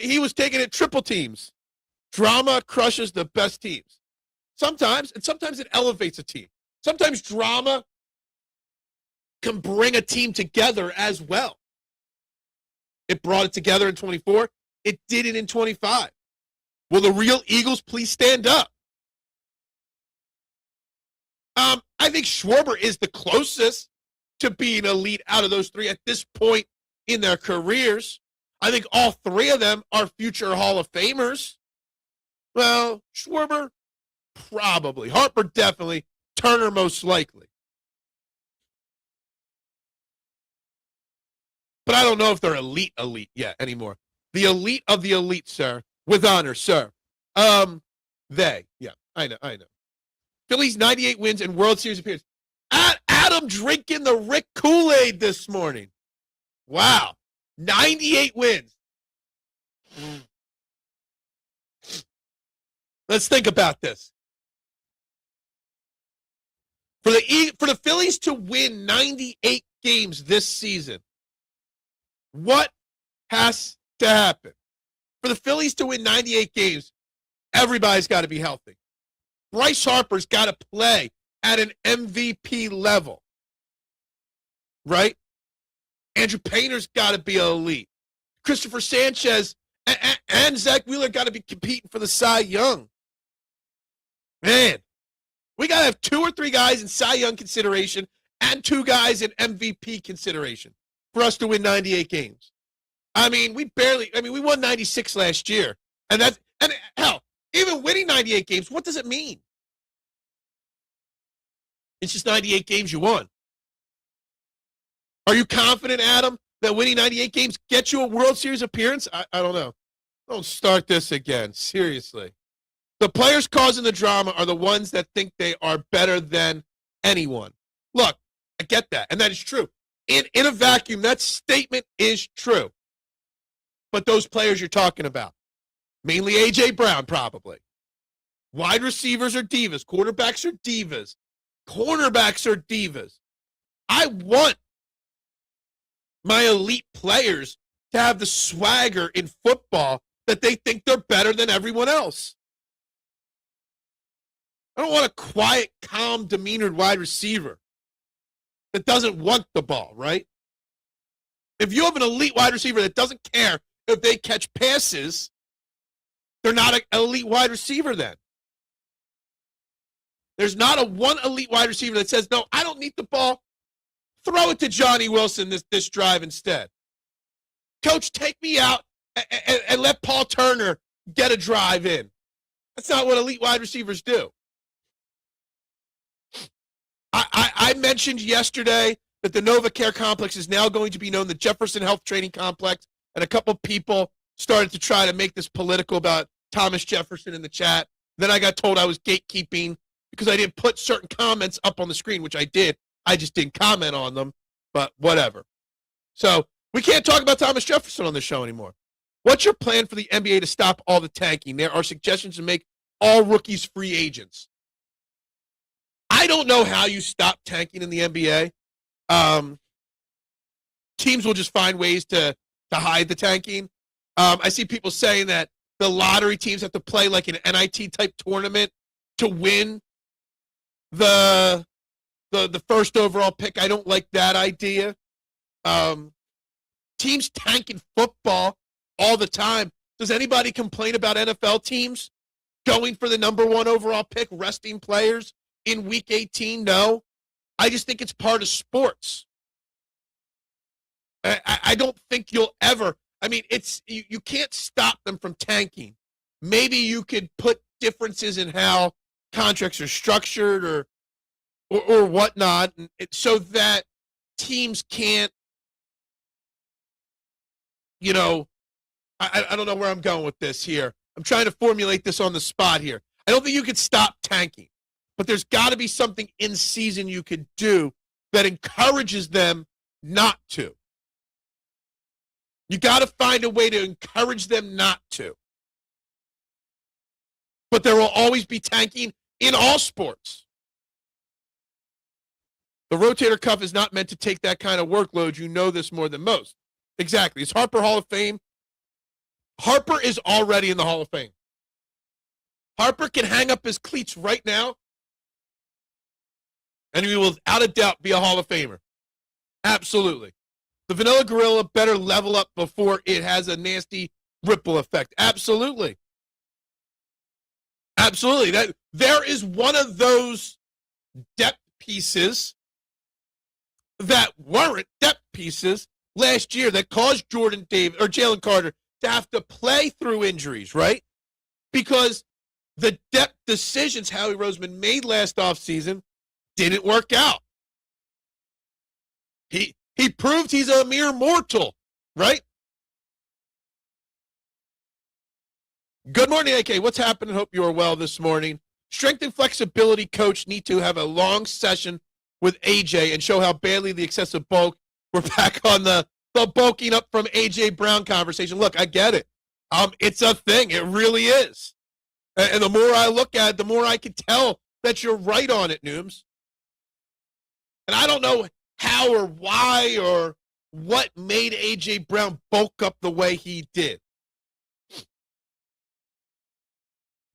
he was taking it triple teams. Drama crushes the best teams. Sometimes it elevates a team. Sometimes drama can bring a team together as well. It brought it together in 24. It did it in 25. Will the real Eagles please stand up? I think Schwarber is the closest to being elite out of those three at this point in their careers. I think all three of them are future Hall of Famers. Well, Schwarber, probably. Harper, definitely. Turner, most likely. But I don't know if they're elite yet anymore. The elite of the elite, sir. With honor, sir. Yeah, I know. Phillies 98 wins and World Series appearance. Adam drinking the Rick Kool-Aid this morning. Wow. 98 wins. Let's think about this. For the Phillies to win 98 games this season, what has to happen? For the Phillies to win 98 games, everybody's got to be healthy. Bryce Harper's got to play at an MVP level, right? Andrew Painter's got to be elite. Christopher Sanchez and Zach Wheeler got to be competing for the Cy Young. Man, we got to have 2 or 3 guys in Cy Young consideration and 2 guys in MVP consideration for us to win 98 games. I mean, we won 96 last year. And hell, even winning 98 games, what does it mean? It's just 98 games you won. Are you confident, Adam, that winning 98 games gets you a World Series appearance? I don't know. Don't start this again. Seriously. The players causing the drama are the ones that think they are better than anyone. Look, I get that, and that is true. In a vacuum, that statement is true. But those players you're talking about, mainly A.J. Brown probably. Wide receivers are divas. Quarterbacks are divas. Cornerbacks are divas. I want my elite players to have the swagger in football that they think they're better than everyone else. I don't want a quiet, calm, demeanored wide receiver that doesn't want the ball, right? If you have an elite wide receiver that doesn't care if they catch passes, they're not an elite wide receiver then. There's not a one elite wide receiver that says, no, I don't need the ball. Throw it to Johnny Wilson this drive instead. Coach, take me out and let Paul Turner get a drive in. That's not what elite wide receivers do. I mentioned yesterday that the NovaCare complex is now going to be known the Jefferson Health Training Complex, and a couple people started to try to make this political about Thomas Jefferson in the chat. Then I got told I was gatekeeping because I didn't put certain comments up on the screen, which I did. I just didn't comment on them, but whatever. So we can't talk about Thomas Jefferson on this show anymore. What's your plan for the NBA to stop all the tanking? There are suggestions to make all rookies free agents. I don't know how you stop tanking in the NBA. Teams will just find ways to hide the tanking. I see people saying that the lottery teams have to play like an NIT type tournament to win the first overall pick. I don't like that idea. Teams tank in football all the time. Does anybody complain about NFL teams going for the number 1 overall pick, resting players in week 18? No. I just think it's part of sports. I don't think you'll ever. I mean, you can't stop them from tanking. Maybe you could put differences in how contracts are structured or whatnot, so that teams can't, I don't know where I'm going with this here. I'm trying to formulate this on the spot here. I don't think you could stop tanking, but there's got to be something in season you could do that encourages them not to. You got to find a way to encourage them not to. But there will always be tanking in all sports. The rotator cuff is not meant to take that kind of workload. You know this more than most. Exactly. Is Harper Hall of Fame? Harper is already in the Hall of Fame. Harper can hang up his cleats right now, and he will, without a doubt, be a Hall of Famer. Absolutely. The Vanilla Gorilla better level up before it has a nasty ripple effect. Absolutely. Absolutely. There is one of those depth pieces that weren't depth pieces last year that caused Jalen Carter to have to play through injuries, right? Because the depth decisions Howie Roseman made last offseason didn't work out. He proved he's a mere mortal, right? Good morning, AK. What's happening? Hope you are well this morning. Strength and flexibility coach need to have a long session with AJ and show how badly the excessive bulk. We're back on the bulking up from AJ Brown conversation. Look, I get it. It's a thing. It really is. And the more I look at it, the more I can tell that you're right on it, Nooms. And I don't know how or why or what made AJ Brown bulk up the way he did.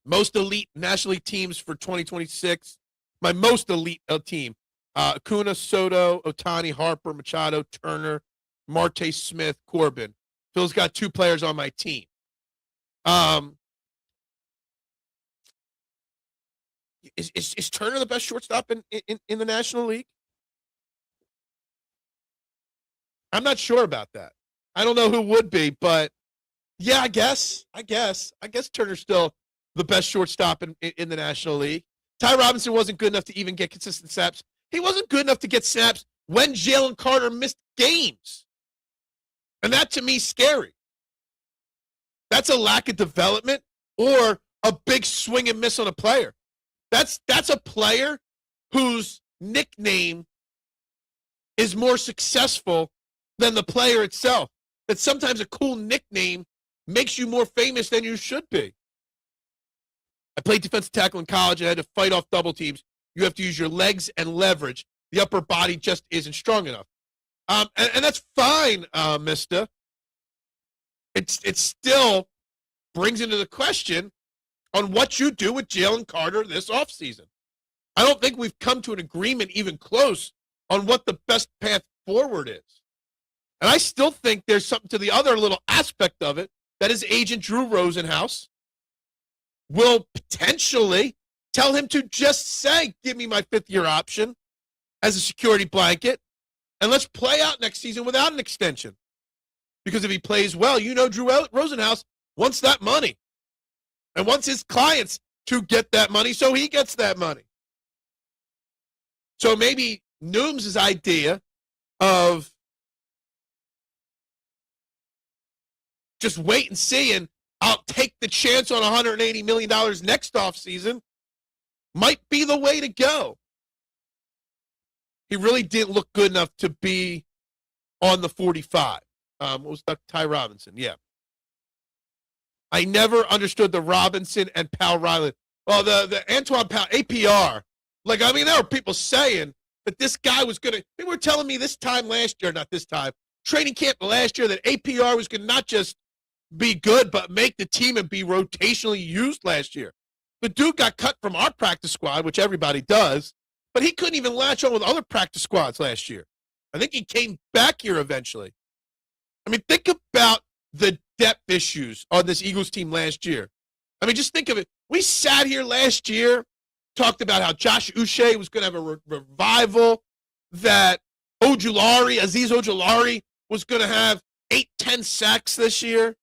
Most elite National League teams for 2026. My most elite team. Acuna, Soto, Ohtani, Harper, Machado, Turner, Marte, Smith, Corbin. Phil's got 2 players on my team. Is Turner the best shortstop in the National League? I'm not sure about that. I don't know who would be, but yeah, I guess Turner's still the best shortstop in the National League. Ty Robinson wasn't good enough to even get consistent snaps. He wasn't good enough to get snaps when Jalen Carter missed games. And that, to me, is scary. That's a lack of development or a big swing and miss on a player. That's a player whose nickname is more successful than the player itself. That sometimes a cool nickname makes you more famous than you should be. I played defensive tackle in college and I had to fight off double teams. You have to use your legs and leverage. The upper body just isn't strong enough. And that's fine, mister. It still brings into the question on what you do with Jalen Carter this offseason. I don't think we've come to an agreement even close on what the best path forward is. And I still think there's something to the other little aspect of it that his agent, Drew Rosenhaus, will potentially tell him to just say, give me my 5th-year option as a security blanket, and let's play out next season without an extension. Because if he plays well, you know Drew Rosenhaus wants that money and wants his clients to get that money so he gets that money. So maybe Nooms' idea of just wait and see and I'll take the chance on $180 million next offseason might be the way to go. He really didn't look good enough to be on the 45. What was that? Ty Robinson, yeah. I never understood the Robinson and Powell Riley. Well, the Antoine Powell, APR. Like, I mean, there were people saying that this guy was going to, they were telling me this time last year, not this time, training camp last year, that APR was going to not just be good, but make the team and be rotationally used last year. The dude got cut from our practice squad, which everybody does, but he couldn't even latch on with other practice squads last year. I think he came back here eventually. I mean, think about the depth issues on this Eagles team last year. I mean, just think of it. We sat here last year, talked about how Josh Uche was going to have a revival, that Aziz Ojulari was going to have 8-10 sacks this year.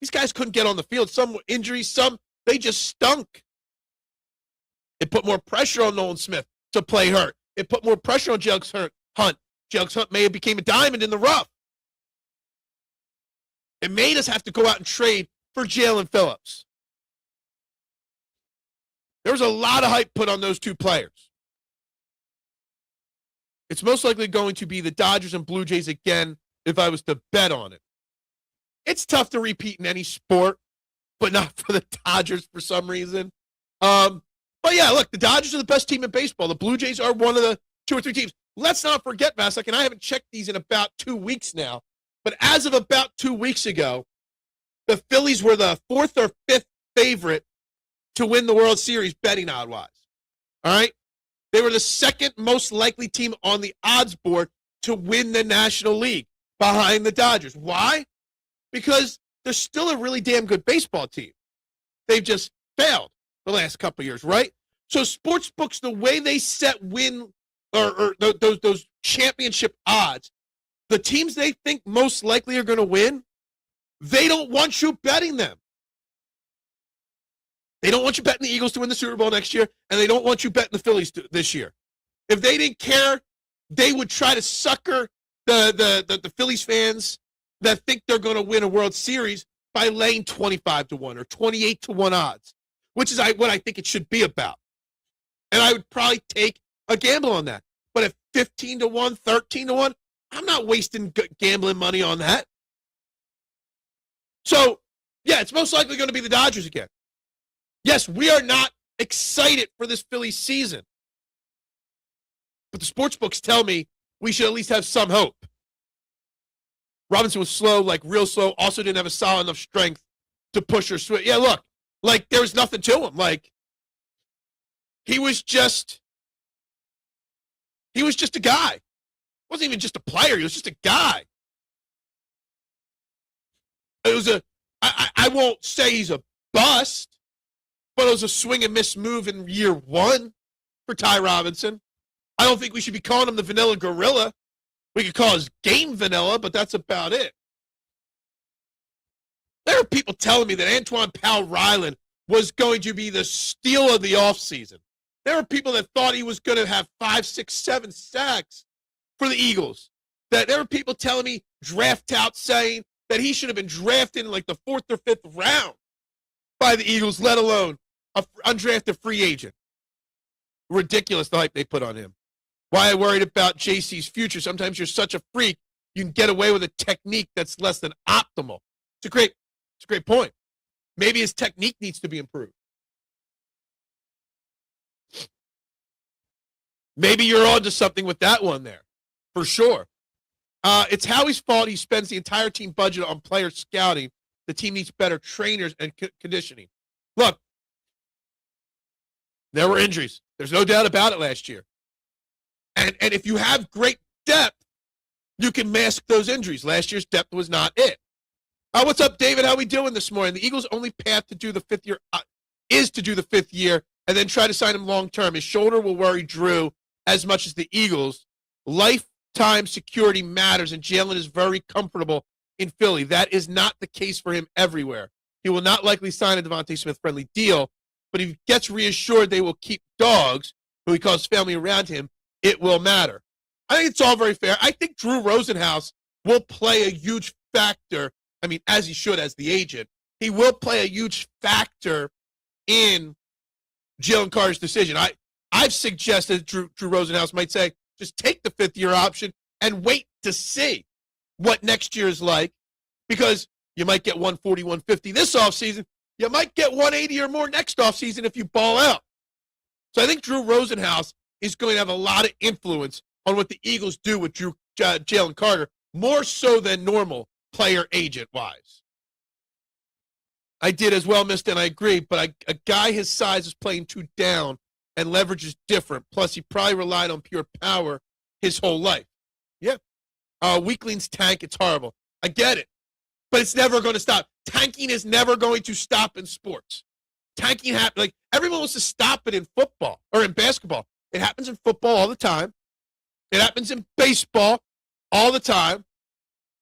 These guys couldn't get on the field. Some injuries, some, they just stunk. It put more pressure on Nolan Smith to play hurt. It put more pressure on Jelks Hunt. Jelks Hunt may have became a diamond in the rough. It made us have to go out and trade for Jalen Phillips. There was a lot of hype put on those 2 players. It's most likely going to be the Dodgers and Blue Jays again if I was to bet on it. It's tough to repeat in any sport, but not for the Dodgers for some reason. But yeah, look, the Dodgers are the best team in baseball. The Blue Jays are one of the 2 or 3 teams. Let's not forget, Vasek, and I haven't checked these in about 2 weeks now, but as of about 2 weeks ago, the Phillies were the 4th or 5th favorite to win the World Series betting odd-wise. All right? They were the 2nd most likely team on the odds board to win the National League behind the Dodgers. Why? Because they're still a really damn good baseball team. They've just failed the last couple of years, right? So sports books, the way they set win or those championship odds, the teams they think most likely are going to win, they don't want you betting them. They don't want you betting the Eagles to win the Super Bowl next year, and they don't want you betting the Phillies this year. If they didn't care, they would try to sucker the Phillies fans that think they're going to win a World Series by laying 25-1 or 28-1 odds, which is what I think it should be about. And I would probably take a gamble on that. But at 15-1, 13-1, I'm not wasting gambling money on that. So, yeah, it's most likely going to be the Dodgers again. Yes, we are not excited for this Phillies season. But the sports books tell me we should at least have some hope. Robinson was slow, like real slow, also didn't have a solid enough strength to push or switch. Yeah, look, like there was nothing to him. Like he was just a guy. He wasn't even just a player, he was just a guy. It was I won't say he's a bust, but it was a swing and miss move in year 1 for Ty Robinson. I don't think we should be calling him the vanilla gorilla. We could call his game vanilla, but that's about it. There are people telling me that Antoine Powell-Ryland was going to be the steal of the offseason. There are people that thought he was going to have 5, 6, 7 sacks for the Eagles. There were people telling me draft out saying that he should have been drafted in like the 4th or 5th round by the Eagles, let alone an undrafted free agent. Ridiculous the hype they put on him. Why I worried about JC's future. Sometimes you're such a freak, you can get away with a technique that's less than optimal. It's a great point. Maybe his technique needs to be improved. Maybe you're onto something with that one there, for sure. It's Howie's fault he spends the entire team budget on player scouting. The team needs better trainers and conditioning. Look, there were injuries. There's no doubt about it last year. And if you have great depth, you can mask those injuries. Last year's depth was not it. What's up, David? How we doing this morning? The Eagles' only path to do the 5th year is to do the 5th year and then try to sign him long term. His shoulder will worry Drew as much as the Eagles. Lifetime security matters, and Jalen is very comfortable in Philly. That is not the case for him everywhere. He will not likely sign a Devontae Smith-friendly deal, but if he gets reassured they will keep dogs, who he calls family around him, it will matter. I think it's all very fair. I think Drew Rosenhaus will play a huge factor. I mean, as he should as the agent. He will play a huge factor in Jalen Carter's decision. I've suggested Drew Rosenhaus might say, just take the 5th year option and wait to see what next year is like, because you might get 140, 150 this offseason. You might get 180 or more next offseason if you ball out. So I think Drew Rosenhaus is going to have a lot of influence on what the Eagles do with Jalen Carter, more so than normal player agent-wise. I did as well, Mist, and I agree, but a guy his size is playing too down, and leverage is different. Plus, he probably relied on pure power his whole life. Yeah. Weaklings tank, it's horrible. I get it, but it's never going to stop. Tanking is never going to stop in sports. Tanking happens. Like, everyone wants to stop it in football or in basketball. It happens in football all the time. It happens in baseball all the time.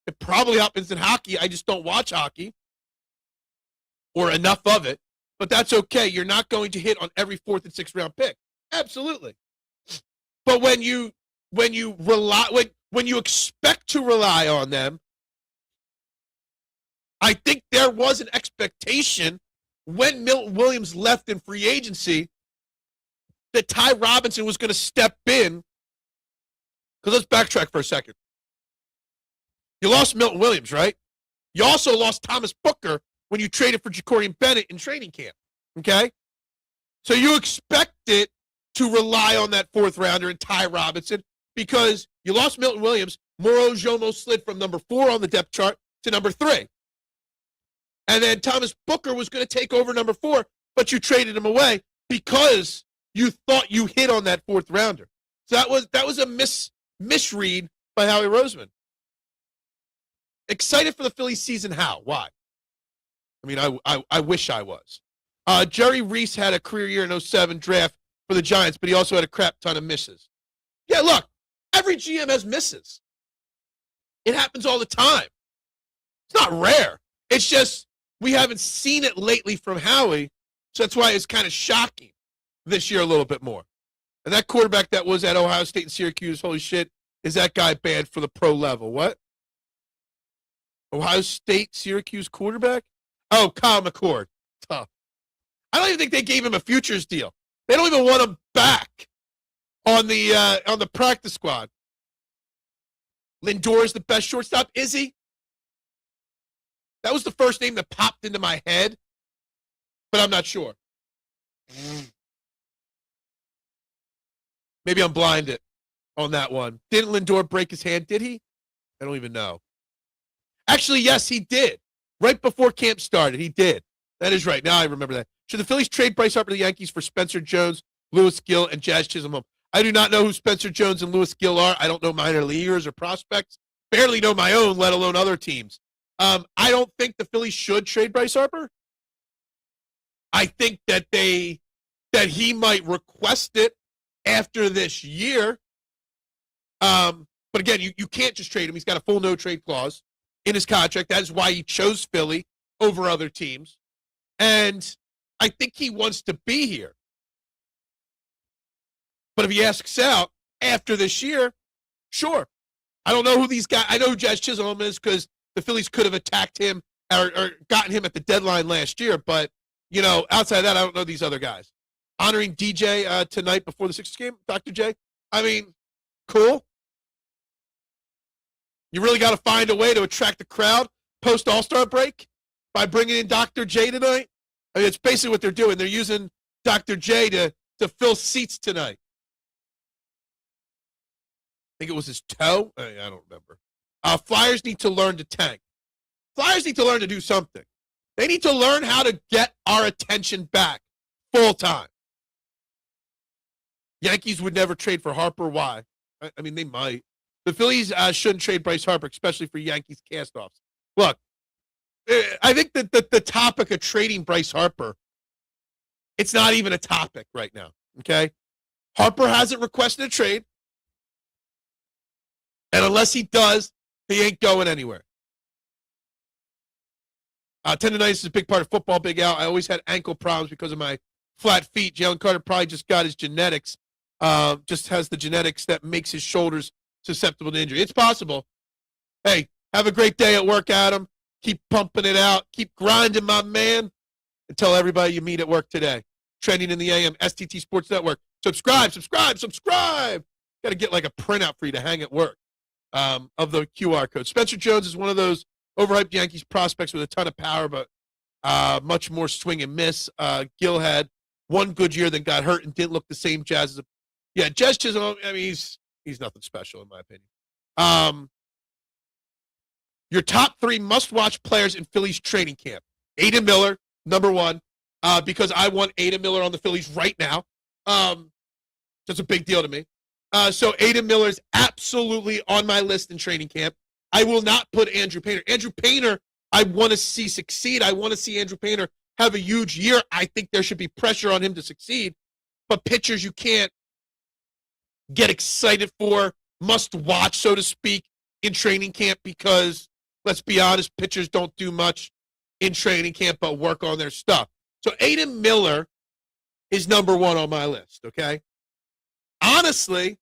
It probably happens in hockey. I just don't watch hockey or enough of it. But that's okay. You're not going to hit on every 4th and 6th round pick. Absolutely. But when you expect to rely on them, I think there was an expectation when Milton Williams left in free agency that Ty Robinson was going to step in. Because let's backtrack for a second. You lost Milton Williams, right? You also lost Thomas Booker when you traded for Ja'Cory Bennett in training camp. Okay? So you expect it to rely on that fourth rounder and Ty Robinson because you lost Milton Williams. Moro Jomo slid from number 4 on the depth chart to number 3. And then Thomas Booker was going to take over number 4, but you traded him away because you thought you hit on that fourth rounder. So that was a misread by Howie Roseman. Excited for the Phillies season? How? Why? I mean, I wish I was. Jerry Reese had a career year in 07 draft for the Giants, but he also had a crap ton of misses. Yeah, look, every GM has misses. It happens all the time. It's not rare. It's just we haven't seen it lately from Howie, so that's why it's kind of shocking this year a little bit more. And that quarterback that was at Ohio State and Syracuse, holy shit, is that guy bad for the pro level? What? Ohio State, Syracuse quarterback? Oh, Kyle McCord. Tough. I don't even think they gave him a futures deal. They don't even want him back on the practice squad. Lindor is the best shortstop, is he? That was the first name that popped into my head, but I'm not sure. Maybe I'm blinded on that one. Didn't Lindor break his hand? Did he? I don't even know. Actually, yes, he did. Right before camp started, he did. That is right. Now I remember that. Should the Phillies trade Bryce Harper to the Yankees for Spencer Jones, Lewis Gill, and Jazz Chisholm? I do not know who Spencer Jones and Lewis Gill are. I don't know minor leaguers or prospects. Barely know my own, let alone other teams. I don't think the Phillies should trade Bryce Harper. I think that he might request it after this year. But again, you can't just trade him. He's got a full no-trade clause in his contract. That is why he chose Philly over other teams. And I think he wants to be here. But if he asks out after this year, sure. I don't know who these guys. I know who Jazz Chisholm is because the Phillies could have attacked him or gotten him at the deadline last year. But, outside of that, I don't know these other guys. Honoring DJ tonight before the Sixers game, Dr. J. I mean, cool. You really got to find a way to attract the crowd post All-Star break by bringing in Dr. J tonight. I mean, it's basically what they're doing. They're using Dr. J to fill seats tonight. I think it was his toe. I don't remember. Flyers need to learn to tank. Flyers need to learn to do something. They need to learn how to get our attention back full time. Yankees would never trade for Harper. Why? I mean, they might. The Phillies shouldn't trade Bryce Harper, especially for Yankees castoffs. Look, I think that the topic of trading Bryce Harper, it's not even a topic right now, okay? Harper hasn't requested a trade, and unless he does, he ain't going anywhere. Tendonitis is a big part of football, Big Al. I always had ankle problems because of my flat feet. Jalen Carter probably just got his genetics, just has the genetics that makes his shoulders susceptible to injury. It's possible. Hey, have a great day at work, Adam. Keep pumping it out. Keep grinding, my man. And tell everybody you meet at work today. Trending in the AM, STT Sports Network. Subscribe. Got to get like a printout for you to hang at work of the QR code. Spencer Jones is one of those overhyped Yankees prospects with a ton of power, but much more swing and miss. Gill had one good year, then got hurt and didn't look the same. Jazz Chisholm, I mean, he's nothing special in my opinion. Your top 3 must-watch players in Phillies training camp. Aiden Miller, number 1, because I want Aiden Miller on the Phillies right now. That's a big deal to me. So Aiden Miller is absolutely on my list in training camp. I will not put Andrew Painter. Andrew Painter, I want to see succeed. I want to see Andrew Painter have a huge year. I think there should be pressure on him to succeed. But pitchers you can't get excited for, must watch, so to speak, in training camp because, let's be honest, pitchers don't do much in training camp but work on their stuff. So Aiden Miller is number 1 on my list, okay? Honestly,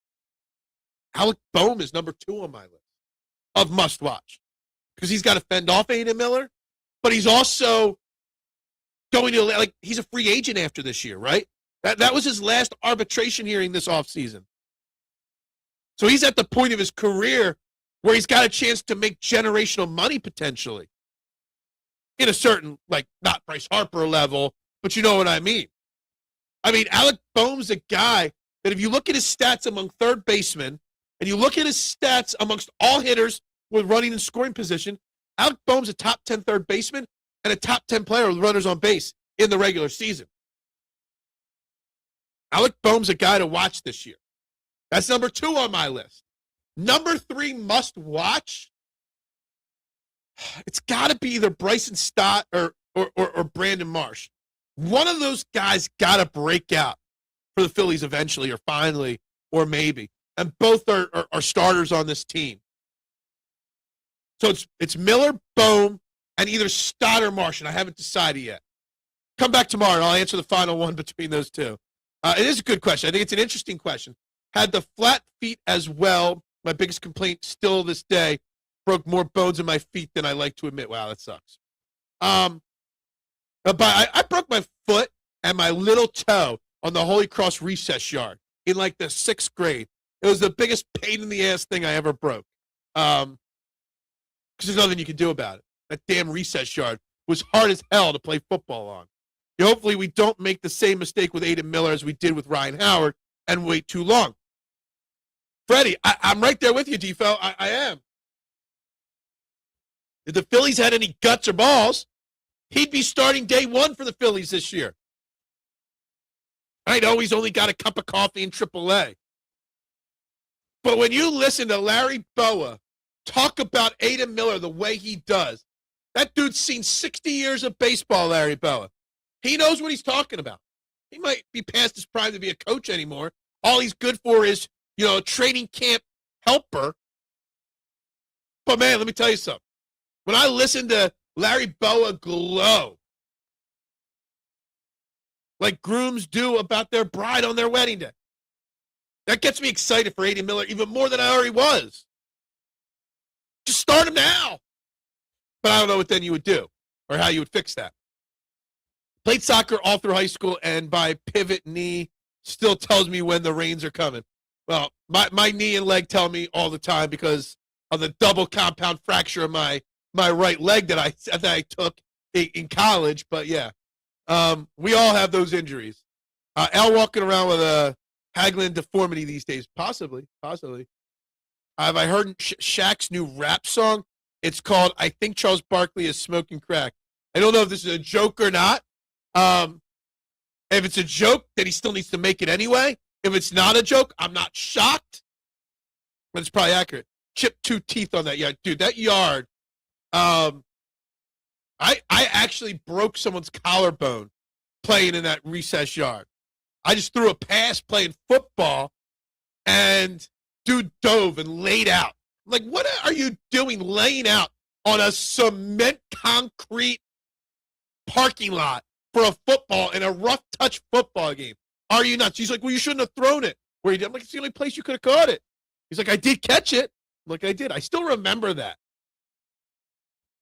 Alec Bohm is number 2 on my list of must-watch because he's got to fend off Aiden Miller, but he's also going to, he's a free agent after this year, right? That was his last arbitration hearing this offseason. So he's at the point of his career where he's got a chance to make generational money potentially. in a certain, like, not Bryce Harper level, but you know what I mean. I mean, Alec Boehm's a guy that if you look at his stats among third basemen and you look at his stats amongst all hitters with running and scoring position, Alec Boehm's a top 10 third baseman and a top 10 player with runners on base in the regular season. Alec Boehm's a guy to watch this year. That's number 2 on my list. Number 3 must watch. It's got to be either Bryson Stott or Brandon Marsh. One of those guys got to break out for the Phillies eventually or finally or maybe. And both are starters on this team. So it's Miller, Boehm, and either Stott or Marsh, and I haven't decided yet. Come back tomorrow, and I'll answer the final one between those two. It is a good question. I think it's an interesting question. Had the flat feet as well. My biggest complaint still this day, broke more bones in my feet than I like to admit. Wow, that sucks. But I broke my foot and my little toe on the Holy Cross recess yard in like the 6th grade. It was the biggest pain in the ass thing I ever broke. Because there's nothing you can do about it. That damn recess yard was hard as hell to play football on. Hopefully we don't make the same mistake with Aiden Miller as we did with Ryan Howard and wait too long. Freddie, I'm right there with you, Defo. I am. If the Phillies had any guts or balls, he'd be starting day 1 for the Phillies this year. I know he's only got a cup of coffee in AAA. But when you listen to Larry Boa talk about Aiden Miller the way he does, that dude's seen 60 years of baseball, Larry Boa. He knows what he's talking about. He might be past his prime to be a coach anymore. All he's good for is, a training camp helper. But, man, let me tell you something. When I listen to Larry Boa glow like grooms do about their bride on their wedding day, that gets me excited for Aiden Miller even more than I already was. Just start him now. But I don't know what then you would do or how you would fix that. Played soccer all through high school, and my pivot knee still tells me when the rains are coming. Well, my knee and leg tell me all the time because of the double compound fracture of my right leg that I took in college. But, yeah, we all have those injuries. Al walking around with a Haglund deformity these days. Possibly. Have I heard Shaq's new rap song? It's called I Think Charles Barkley is Smoking Crack. I don't know if this is a joke or not. If it's a joke, then he still needs to make it anyway. If it's not a joke, I'm not shocked. But it's probably accurate. Chipped 2 teeth on that yard. Dude, that yard, I actually broke someone's collarbone playing in that recess yard. I just threw a pass playing football, and dude dove and laid out. I'm like, what are you doing laying out on a cement concrete parking lot for a football in a rough touch football game? Are you nuts? He's like, well, you shouldn't have thrown it where he did. I'm like, it's the only place you could have caught it. He's like, I did catch it. I'm like, I did. I still remember that.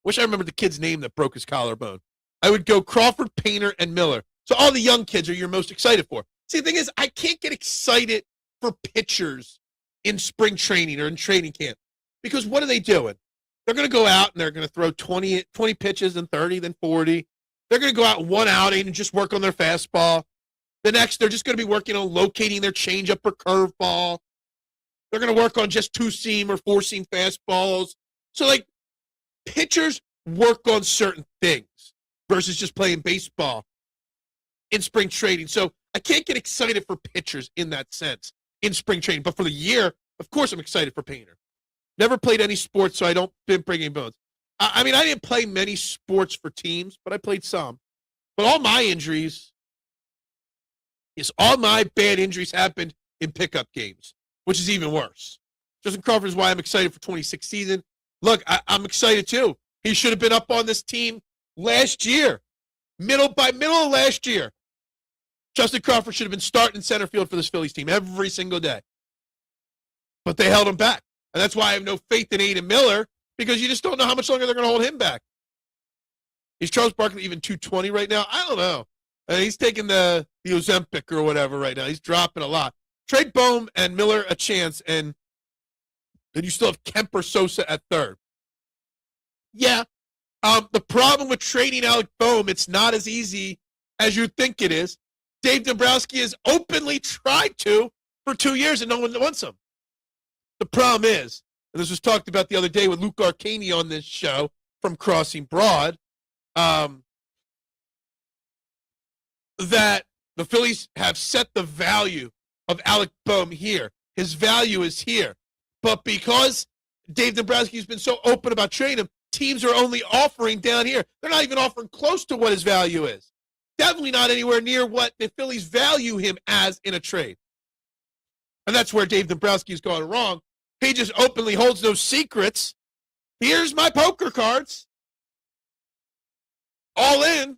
Wish I remembered the kid's name that broke his collarbone. I would go Crawford, Payne, and Miller. So all the young kids are you're most excited for. See, the thing is, I can't get excited for pitchers in spring training or in training camp because what are they doing? They're going to go out and they're going to throw 20 pitches, then 30, then 40. They're going to go out one outing and just work on their fastball. The next, they're just going to be working on locating their changeup or curveball. They're going to work on just 2-seam or 4-seam fastballs. So, like, pitchers work on certain things versus just playing baseball in spring training. So, I can't get excited for pitchers in that sense in spring training. But for the year, of course I'm excited for Payne. Never played any sports, so I don't been bringing bones. I mean, I didn't play many sports for teams, but I played some. But all my injuries, all my bad injuries happened in pickup games, which is even worse. Justin Crawford is why I'm excited for 26th season. Look, I'm excited too. He should have been up on this team last year. Middle of last year. Justin Crawford should have been starting in center field for this Phillies team every single day. But they held him back. And that's why I have no faith in Aiden Miller, because you just don't know how much longer they're going to hold him back. Is Charles Barkley even 220 right now? I don't know. He's taking the Ozempic or whatever right now. He's dropping a lot. Trade Boehm and Miller a chance, and then you still have Kemper Sosa at third. Yeah, The problem with trading Alec Bohm, it's not as easy as you think it is. Dave Dombrowski has openly tried to for 2 years, and no one wants him. The problem is, and this was talked about the other day with Luke Arcani on this show from Crossing Broad, that the Phillies have set the value of Alec Bohm here. His value is here. But because Dave Dombrowski has been so open about trading him, teams are only offering down here. They're not even offering close to what his value is. Definitely not anywhere near what the Phillies value him as in a trade. And that's where Dave Dombrowski has gone wrong. He just openly holds no secrets. Here's my poker cards. All in.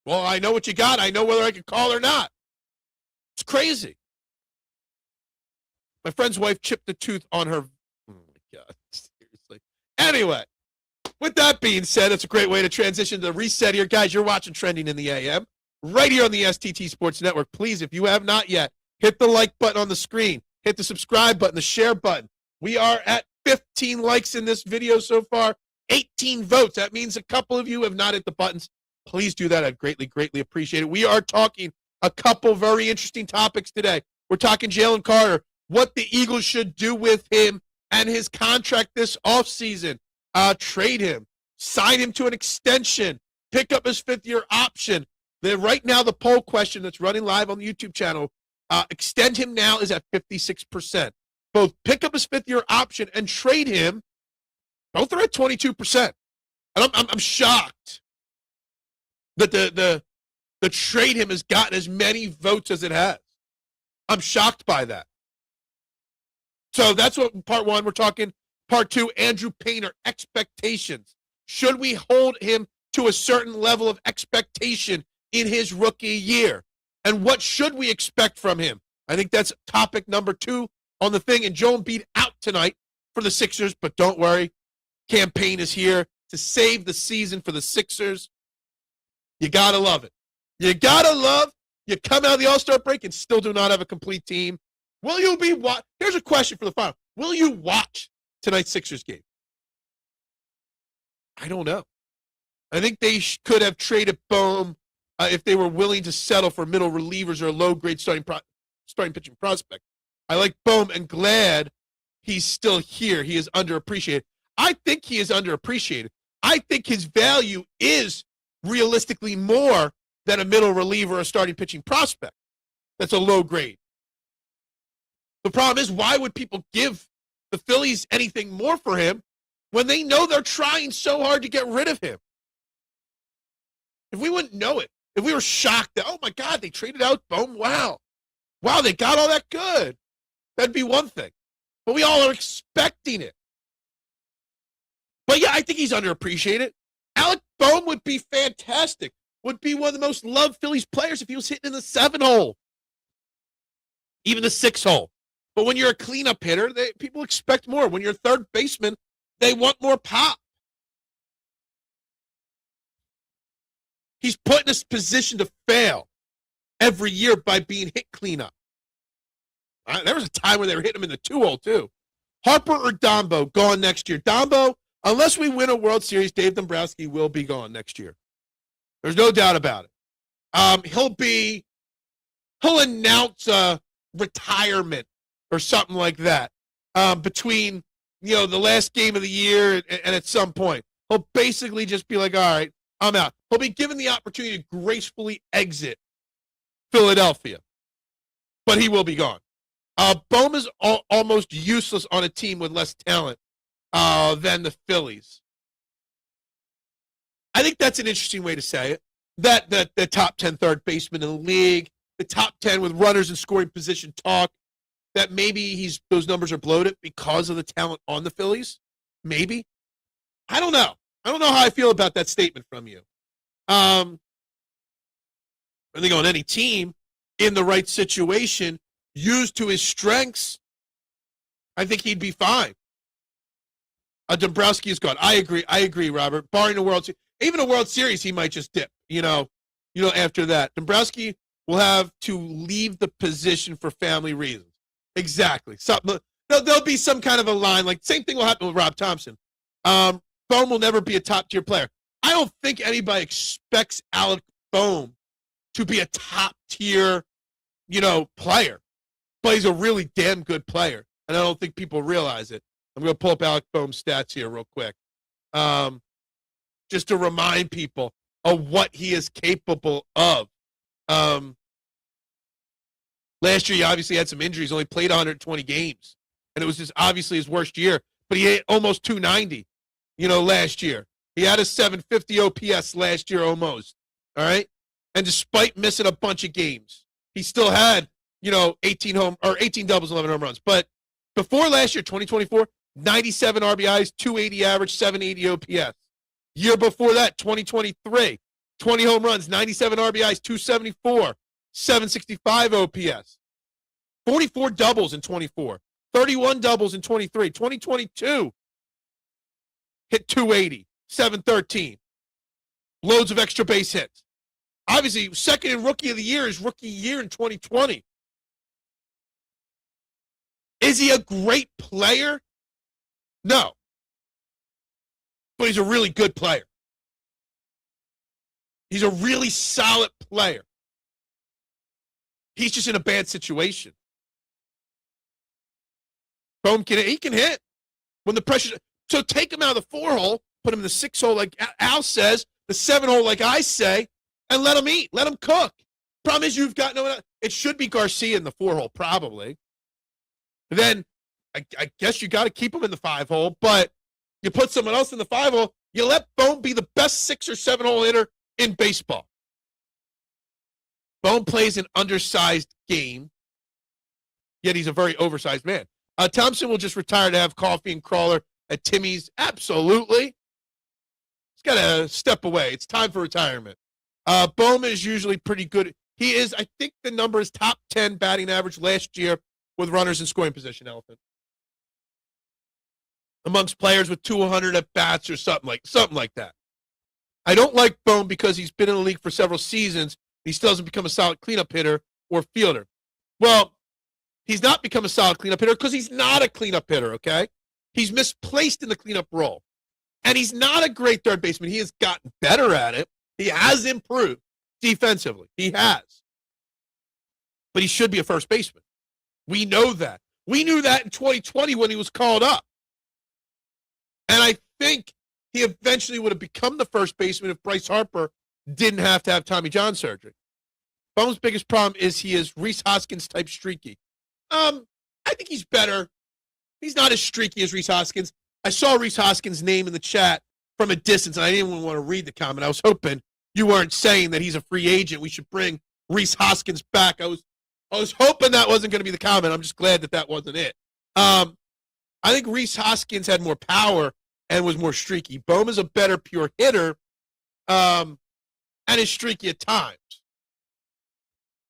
Well, I know what you got. I know whether I can call or not. It's crazy. My friend's wife chipped a tooth on her. Oh, my God. Seriously. Anyway, with that being said, it's a great way to transition to the reset here. Guys, you're watching Trending in the AM right here on the STT Sports Network. Please, if you have not yet, hit the like button on the screen. Hit the subscribe button, the share button. We are at 15 likes in this video so far, 18 votes. That means a couple of you have not hit the buttons. Please do that. I'd greatly, greatly appreciate it. We are talking a couple very interesting topics today. We're talking Jalen Carter, what the Eagles should do with him and his contract this offseason. Trade him, sign him to an extension, pick up his fifth-year option. Right now, the poll question that's running live on the YouTube channel, extend him now is at 56%. Both pick up his fifth-year option and trade him, both are at 22%. And I'm shocked that the trade him has gotten as many votes as it has. I'm shocked by that. So that's what part one. We're talking part two, Andrew Payne, expectations. Should we hold him to a certain level of expectation in his rookie year? And what should we expect from him? I think that's topic number two on the thing. And Joel Embiid out tonight for the Sixers, but don't worry. Campaign is here to save the season for the Sixers. You got to love it. You got to love you come out of the All-Star break and still do not have a complete team. Will you be Here's a question for the final. Will you watch tonight's Sixers game? I don't know. I think they could have traded Bohm if they were willing to settle for middle relievers or a low-grade starting pitching prospect. I like Bohm and glad he's still here. He is underappreciated. I think he is underappreciated. I think his value is realistically more than a middle reliever or a starting pitching prospect. That's a low grade. The problem is, why would people give the Phillies anything more for him when they know they're trying so hard to get rid of him? If we wouldn't know it, if we were shocked that, oh my God, they traded out Bohm, wow, they got all that good, that'd be one thing. But we all are expecting it. But yeah, I think he's underappreciated. Alec Bohm would be fantastic, would be one of the most loved Phillies players if he was hitting in the 7 hole, even the 6 hole. But when you're a cleanup hitter, people expect more. When you're a third baseman, they want more pop. He's put in this position to fail every year by being hit cleanup. There was a time when they were hitting him in the 2 hole, too. Harper or Dombo gone next year. Dombo, unless we win a World Series, Dave Dombrowski will be gone next year. There's no doubt about it. He'll announce a retirement or something like that between, the last game of the year and at some point. He'll basically just be like, all right, I'm out. He'll be given the opportunity to gracefully exit Philadelphia, but he will be gone. Bohm is almost useless on a team with less talent than the Phillies. I think that's an interesting way to say it. That the top 10 third baseman in the league, the top 10 with runners in scoring position talk, that maybe those numbers are bloated because of the talent on the Phillies. Maybe. I don't know. I don't know how I feel about that statement from you. I think on any team in the right situation, used to his strengths, I think he'd be fine. Dombrowski is gone. I agree, Robert. Barring a World Series, even a World Series, he might just dip. After that, Dombrowski will have to leave the position for family reasons. Exactly. There'll be some kind of a line. Like same thing will happen with Rob Thompson. Bohm will never be a top tier player. I don't think anybody expects Alec Bohm to be a top-tier, player. But he's a really damn good player, and I don't think people realize it. I'm going to pull up Alec Bohm's stats here real quick, just to remind people of what he is capable of. Last year, he obviously had some injuries, only played 120 games, and it was just obviously his worst year. But he hit almost 290, last year. He had a 750 OPS last year almost, all right? And despite missing a bunch of games, he still had, 18 doubles, 11 home runs. But before last year, 2024, 97 RBIs, 280 average, 780 OPS. Year before that, 2023, 20 home runs, 97 RBIs, 274, 765 OPS. 44 doubles in 24, 31 doubles in 23, 2022 hit 280, 713. Loads of extra base hits. Obviously, second in Rookie of the Year is Rookie Year in 2020. Is he a great player? No. But he's a really good player. He's a really solid player. He's just in a bad situation. Bohm can hit when the pressure. So take him out of the 4-hole, put him in the 6-hole like Al says, the 7-hole like I say, and let him eat, let him cook. Problem is you've got no. It should be Garcia in the 4-hole probably. And then I guess you got to keep him in the 5-hole, but you put someone else in the 5-hole. You let Bohm be the best 6 or 7-hole hitter in baseball. Bohm plays an undersized game, yet he's a very oversized man. Thompson will just retire to have coffee and crawler at Timmy's. Absolutely. He's got to step away. It's time for retirement. Bohm is usually pretty good. He is, I think the number is top 10 batting average last year with runners in scoring position, Elephant. Amongst players with 200 at-bats or something like that. I don't like Bohm because he's been in the league for several seasons. He still doesn't become a solid cleanup hitter or fielder. Well, he's not become a solid cleanup hitter because he's not a cleanup hitter, okay? He's misplaced in the cleanup role. And he's not a great third baseman. He has gotten better at it. He has improved defensively. He has. But he should be a first baseman. We know that. We knew that in 2020 when he was called up. And I think he eventually would have become the first baseman if Bryce Harper didn't have to have Tommy John surgery. Bohm's biggest problem is he is Rhys Hoskins type streaky. I think he's better. He's not as streaky as Rhys Hoskins. I saw Rhys Hoskins' name in the chat from a distance, and I didn't even want to read the comment. I was hoping you weren't saying that he's a free agent. We should bring Rhys Hoskins back. I was hoping that wasn't going to be the comment. I'm just glad that wasn't it. I think Rhys Hoskins had more power and was more streaky. Bohm is a better pure hitter and is streaky at times.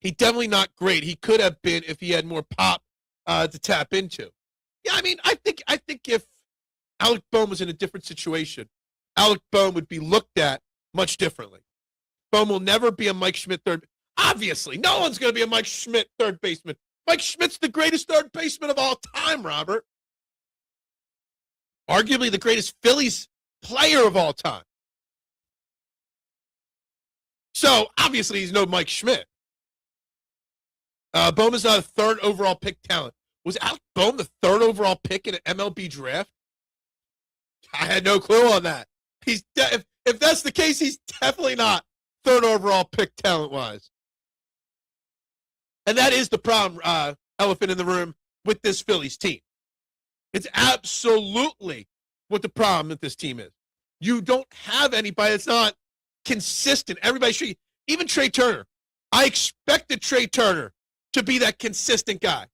He's definitely not great. He could have been if he had more pop to tap into. Yeah, I mean, I think if Alec Bohm was in a different situation, Alec Bohm would be looked at much differently. Bohm will never be a Mike Schmidt third. Obviously, no one's going to be a Mike Schmidt third baseman. Mike Schmidt's the greatest third baseman of all time, Robert. Arguably the greatest Phillies player of all time. So, obviously, he's no Mike Schmidt. Bohm is not a third overall pick talent. Was Alec Bohm the third overall pick in an MLB draft? I had no clue on that. If that's the case, he's definitely not third overall pick talent-wise. And that is the problem, elephant in the room, with this Phillies team. It's absolutely what the problem with this team is. You don't have anybody that's not consistent. Everybody should. Even Trey Turner. I expected Trey Turner to be that consistent guy.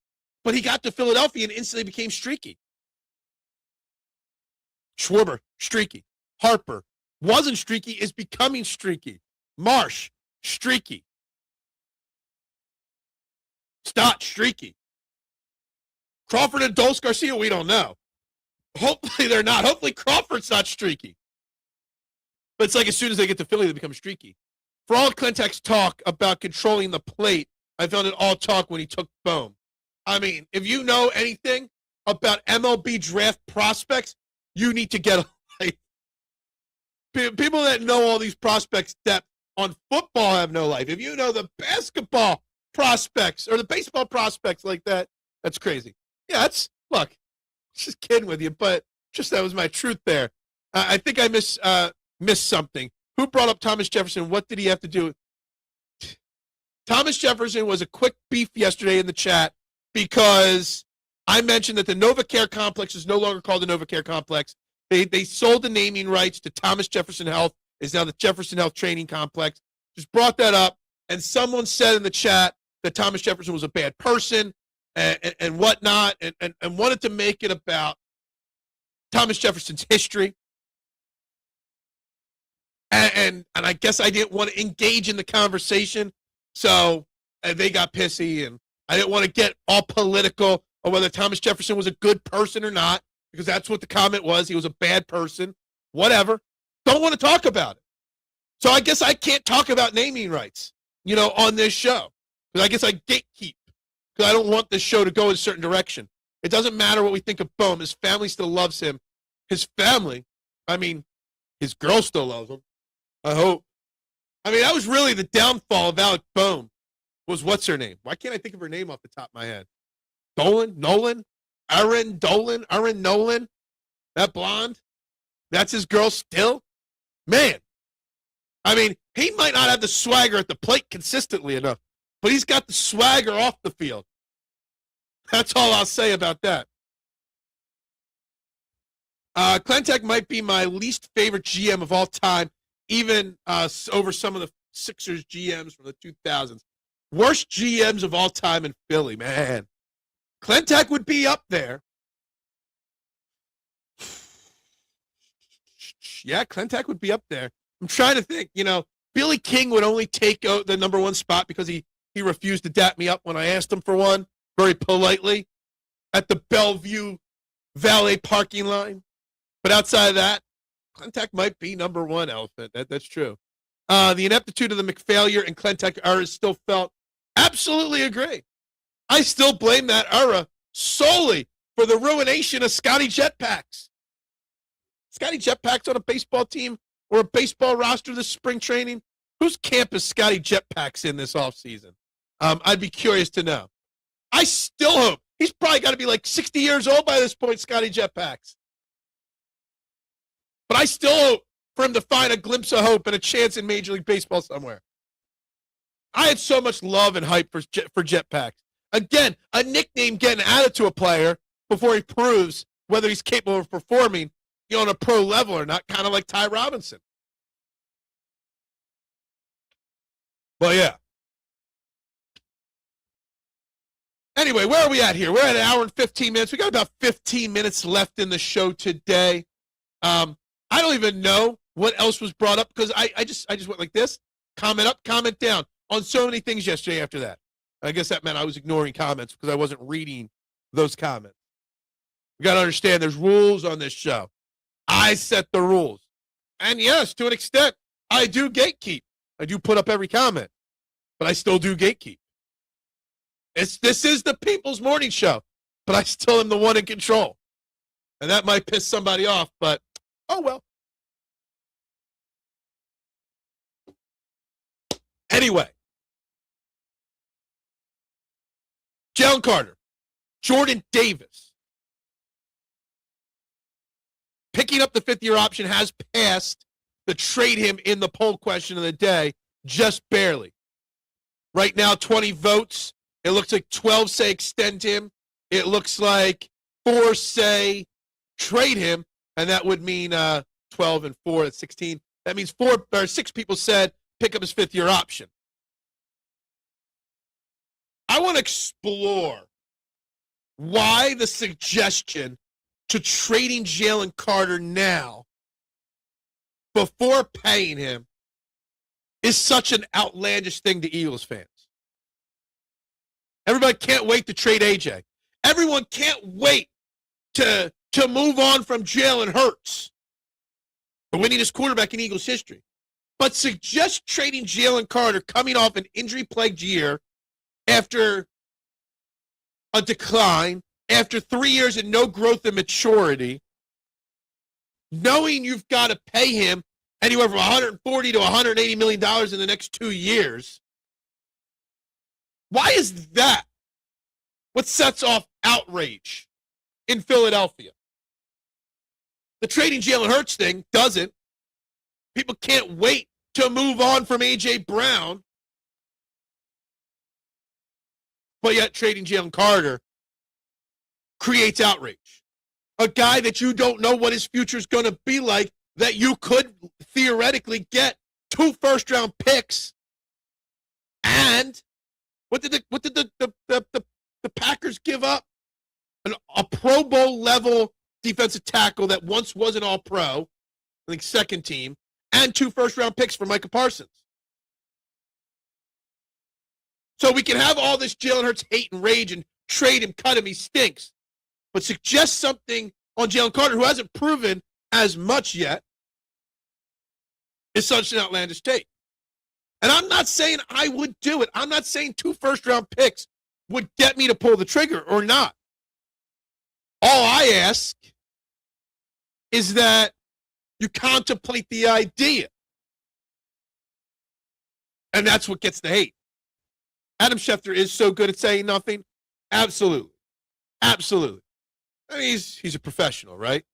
But he got to Philadelphia and instantly became streaky. Schwarber, streaky. Harper wasn't streaky, is becoming streaky. Marsh, streaky. Stott, streaky. Crawford and Dulce Garcia, we don't know. Hopefully they're not. Hopefully Crawford's not streaky. But it's like as soon as they get to Philly, they become streaky. For all Clintax's talk about controlling the plate, I found it all talk when he took Bohm. I mean, if you know anything about MLB draft prospects, you need to get a life. People that know all these prospects depth on football have no life. If you know the basketball prospects or the baseball prospects like that, that's crazy. Yeah, look, just kidding with you, but just that was my truth there. I think I missed something. Who brought up Thomas Jefferson? What did he have to do? Thomas Jefferson was a quick beef yesterday in the chat because I mentioned that the NovaCare complex is no longer called the NovaCare complex. They sold the naming rights to Thomas Jefferson Health. Is now the Jefferson Health Training Complex. Just brought that up, and someone said in the chat that Thomas Jefferson was a bad person and whatnot, and wanted to make it about Thomas Jefferson's history. And I guess I didn't want to engage in the conversation, so they got pissy, and I didn't want to get all political on whether Thomas Jefferson was a good person or not, because that's what the comment was. He was a bad person. Whatever. Don't want to talk about it. So I guess I can't talk about naming rights, on this show. Because I guess I gatekeep. Because I don't want this show to go in a certain direction. It doesn't matter what we think of Bohm. His family still loves him. His family, his girl still loves him. I hope. That was really the downfall of Alec Bohm. Was what's her name? Why can't I think of her name off the top of my head? Nolan? Erin Nolan? That blonde? That's his girl still? Man. He might not have the swagger at the plate consistently enough, but he's got the swagger off the field. That's all I'll say about that. Klentak might be my least favorite GM of all time, even over some of the Sixers GMs from the 2000s. Worst GMs of all time in Philly, man. Klentak would be up there. Yeah, Klentak would be up there. I'm trying to think. Billy King would only take the number one spot because he refused to dap me up when I asked him for one, very politely, at the Bellevue valet parking line. But outside of that, Klentak might be number one, Elephant. That's true. The ineptitude of the McFailure and Klentak era is still felt. Absolutely agree. I still blame that era solely for the ruination of Scotty Jetpacks. Scotty Jetpacks on a baseball team or a baseball roster this spring training? Whose camp is Scotty Jetpacks in this offseason? I'd be curious to know. I still hope. He's probably got to be like 60 years old by this point, Scotty Jetpacks. But I still hope for him to find a glimpse of hope and a chance in Major League Baseball somewhere. I had so much love and hype for Jetpacks. Again, a nickname getting added to a player before he proves whether he's capable of performing on a pro level or not, kind of like Ty Robinson. But yeah. Anyway, where are we at here? We're at an hour and 15 minutes. We got about 15 minutes left in the show today. I don't even know what else was brought up because I just went like this. Comment up, comment down on so many things yesterday after that. I guess that meant I was ignoring comments because I wasn't reading those comments. We got to understand there's rules on this show. I set the rules. And yes, to an extent, I do gatekeep. I do put up every comment, but I still do gatekeep. This is the People's Morning Show, but I still am the one in control. And that might piss somebody off, but oh well. Anyway. Jalen Carter, Jordan Davis, picking up the fifth-year option has passed the trade him in the poll question of the day, just barely. Right now, 20 votes. It looks like 12 say extend him. It looks like 4 say trade him, and that would mean 12 and 4, that's 16. That means 6 people said pick up his fifth-year option. I want to explore why the suggestion to trading Jalen Carter now before paying him is such an outlandish thing to Eagles fans. Everybody can't wait to trade AJ. Everyone can't wait to move on from Jalen Hurts, the winningest quarterback in Eagles history. But suggest trading Jalen Carter coming off an injury-plagued year after a decline, after 3 years and no growth and maturity, knowing you've got to pay him anywhere from $140 to $180 million in the next 2 years. Why is that what sets off outrage in Philadelphia? The trading Jalen Hurts thing doesn't. People can't wait to move on from A.J. Brown. But yet trading Jalen Carter creates outrage. A guy that you don't know what his future is going to be like, that you could theoretically get 2 first-round picks. And what did the Packers give up? A Pro Bowl level defensive tackle that once was an All-Pro, I think second team, and 2 first-round picks for Micah Parsons. So we can have all this Jalen Hurts hate and rage and trade him, cut him, he stinks. But suggest something on Jalen Carter, who hasn't proven as much yet, is such an outlandish take. And I'm not saying I would do it. I'm not saying 2 first-round picks would get me to pull the trigger or not. All I ask is that you contemplate the idea. And that's what gets the hate. Adam Schefter is so good at saying nothing. Absolutely. Absolutely. I mean, he's a professional, right?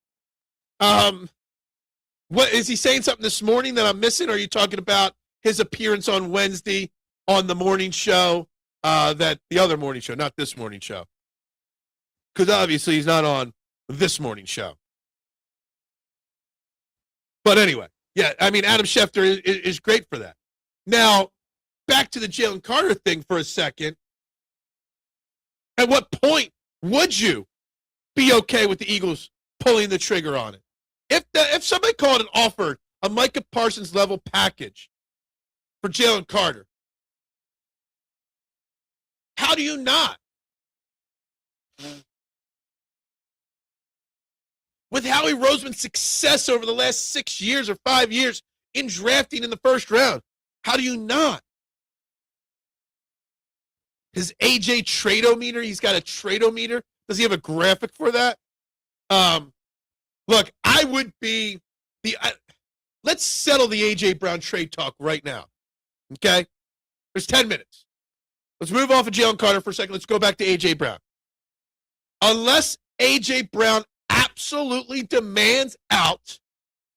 What is he saying something this morning that I'm missing? Or are you talking about his appearance on Wednesday on the morning show, that the other morning show, not this morning show? Because obviously he's not on this morning show. But anyway, yeah, I mean, Adam Schefter is great for that. Now, back to the Jalen Carter thing for a second. At what point would you be okay with the Eagles pulling the trigger on it? If somebody called and offered a Micah Parsons level package for Jalen Carter, how do you not? With Howie Roseman's success over the last 6 years or 5 years in drafting in the first round, how do you not? His AJ Tradometer, he's got a Tradometer. Does he have a graphic for that? Look, I would be let's settle the AJ Brown trade talk right now. Okay? There's 10 minutes. Let's move off of Jalen Carter for a second. Let's go back to AJ Brown. Unless AJ Brown absolutely demands out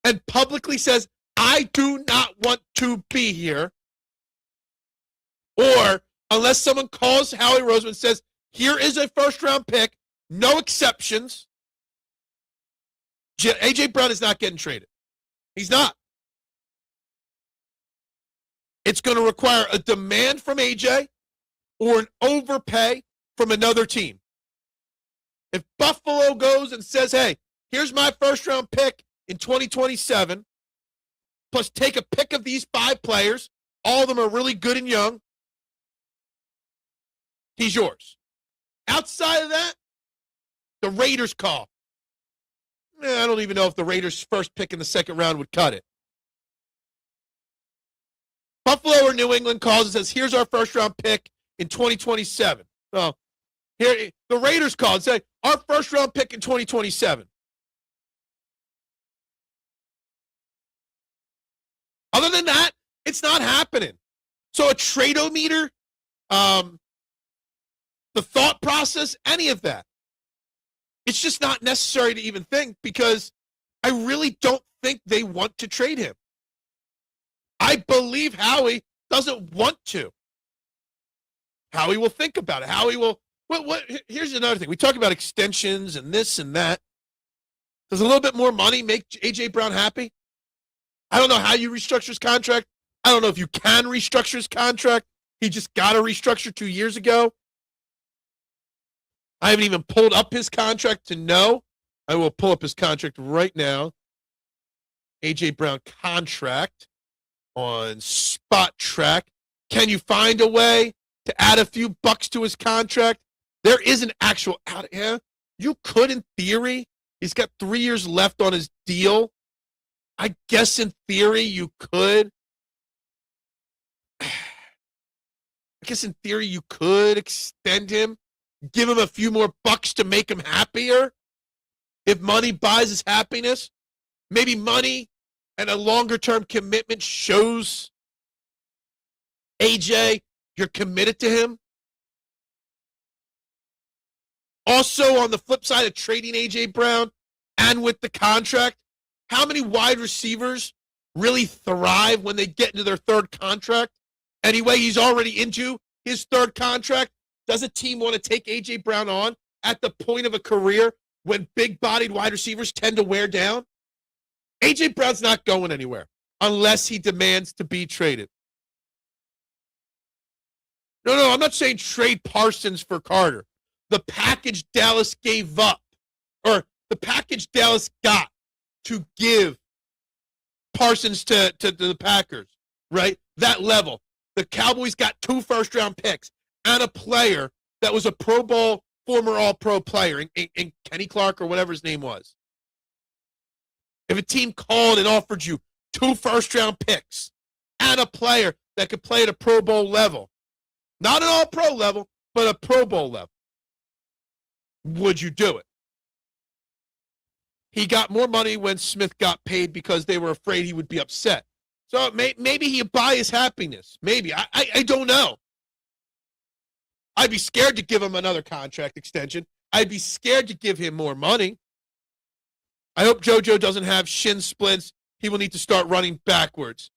and publicly says, I do not want to be here, or unless someone calls Howie Roseman and says, here is a first-round pick, no exceptions, A.J. Brown is not getting traded. He's not. It's going to require a demand from A.J. or an overpay from another team. If Buffalo goes and says, hey, here's my first-round pick in 2027, plus take a pick of these 5 players, all of them are really good and young, he's yours. Outside of that, the Raiders call. I don't even know if the Raiders' first pick in the second round would cut it. Buffalo or New England calls and says, here's our first-round pick in 2027. Well, here the Raiders call and say, our first-round pick in 2027. Other than that, it's not happening. So a tradometer, the thought process, any of that, it's just not necessary to even think, because I really don't think they want to trade him. I believe Howie doesn't want to. Howie will think about it. Howie will. Here's another thing. We talk about extensions and this and that. Does a little bit more money make A.J. Brown happy? I don't know how you restructure his contract. I don't know if you can restructure his contract. He just got a restructure 2 years ago. I haven't even pulled up his contract to know. I will pull up his contract right now. A.J. Brown contract on Spot Track. Can you find a way to add a few bucks to his contract? There is an actual out here. You could, in theory. He's got 3 years left on his deal. I guess in theory you could. I guess in theory you could extend him, give him a few more bucks to make him happier. If money buys his happiness, maybe money and a longer-term commitment shows AJ you're committed to him. Also, on the flip side of trading AJ Brown and with the contract, how many wide receivers really thrive when they get into their third contract? Anyway, he's already into his third contract. Does a team want to take AJ Brown on at the point of a career when big-bodied wide receivers tend to wear down? AJ Brown's not going anywhere unless he demands to be traded. No, I'm not saying trade Parsons for Carter. The package Dallas gave up, or the package Dallas got to give Parsons to the Packers, right? That level. The Cowboys got 2 first-round picks and a player that was a Pro Bowl, former All-Pro player in Kenny Clark or whatever his name was. If a team called and offered you 2 first-round picks and a player that could play at a Pro Bowl level, not an All-Pro level, but a Pro Bowl level, would you do it? He got more money when Smith got paid because they were afraid he would be upset. So maybe he'd buy his happiness. Maybe. I don't know. I'd be scared to give him another contract extension. I'd be scared to give him more money. I hope JoJo doesn't have shin splints. He will need to start running backwards.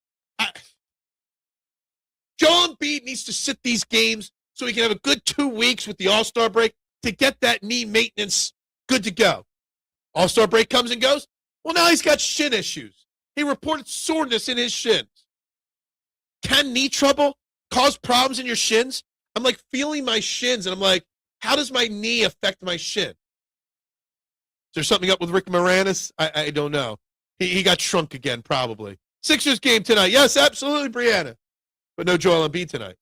Joel Embiid needs to sit these games so he can have a good 2 weeks with the All-Star break to get that knee maintenance good to go. All-Star break comes and goes. Well, now he's got shin issues. He reported soreness in his shins. Can knee trouble cause problems in your shins? I'm like feeling my shins, and I'm like, how does my knee affect my shin? Is there something up with Rick Moranis? I don't know. He got shrunk again, probably. Sixers game tonight. Yes, absolutely, Brianna. But no Joel Embiid tonight.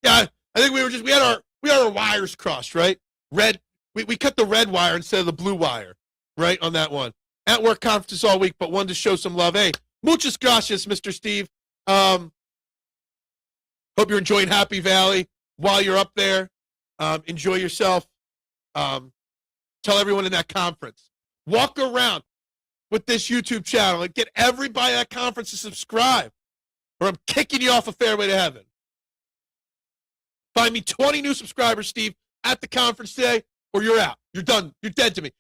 Yeah, I think we had our wires crossed, right? Red. We cut the red wire instead of the blue wire, right, on that one. At work conferences all week, but wanted to show some love. Hey, muchas gracias, Mr. Steve. Hope you're enjoying Happy Valley while you're up there. Enjoy yourself. Tell everyone in that conference. Walk around with this YouTube channel and get everybody at that conference to subscribe, or I'm kicking you off a Fairway to Heaven. Find me 20 new subscribers, Steve, at the conference today, or you're out. You're done. You're dead to me.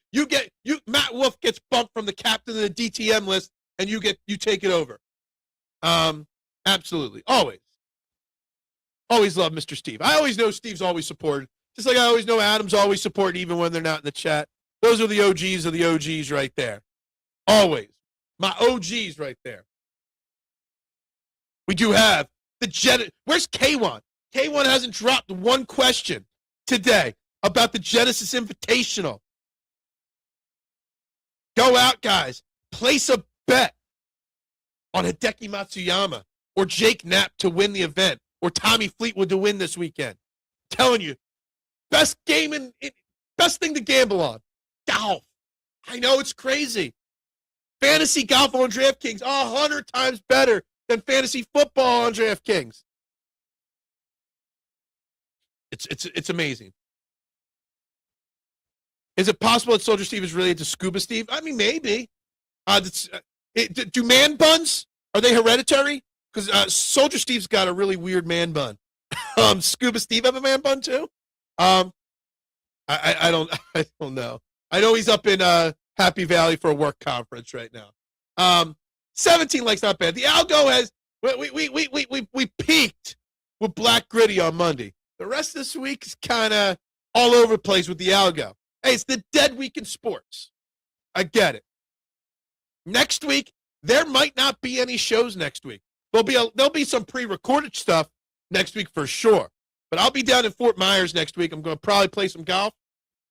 Matt Wolf gets bumped from the captain of the DTM list, and you take it over. Absolutely. Always love Mr. Steve. I always know Steve's always supported. Just like I always know Adam's always supported, even when they're not in the chat. Those are the OGs of the OGs right there. Always. My OGs right there. We do have the Jet. Where's K1? K1 hasn't dropped one question today about the Genesis Invitational. Go out, guys. Place a bet on Hideki Matsuyama or Jake Knapp to win the event or Tommy Fleetwood to win this weekend. I'm telling you, best thing to gamble on. Golf. I know it's crazy. Fantasy golf on DraftKings, 100 times better than fantasy football on DraftKings. It's amazing. Is it possible that Soldier Steve is related to Scuba Steve? I mean, maybe. Do man buns, are they hereditary? Because Soldier Steve's got a really weird man bun. Scuba Steve have a man bun too? I don't know. I know he's up in Happy Valley for a work conference right now. 17 likes, not bad. The algo has we peaked with Black Gritty on Monday. The rest of this week is kind of all over the place with the algo. Hey, it's the dead week in sports. I get it. Next week, there might not be any shows next week. There'll be some pre-recorded stuff next week for sure. But I'll be down in Fort Myers next week. I'm going to probably play some golf.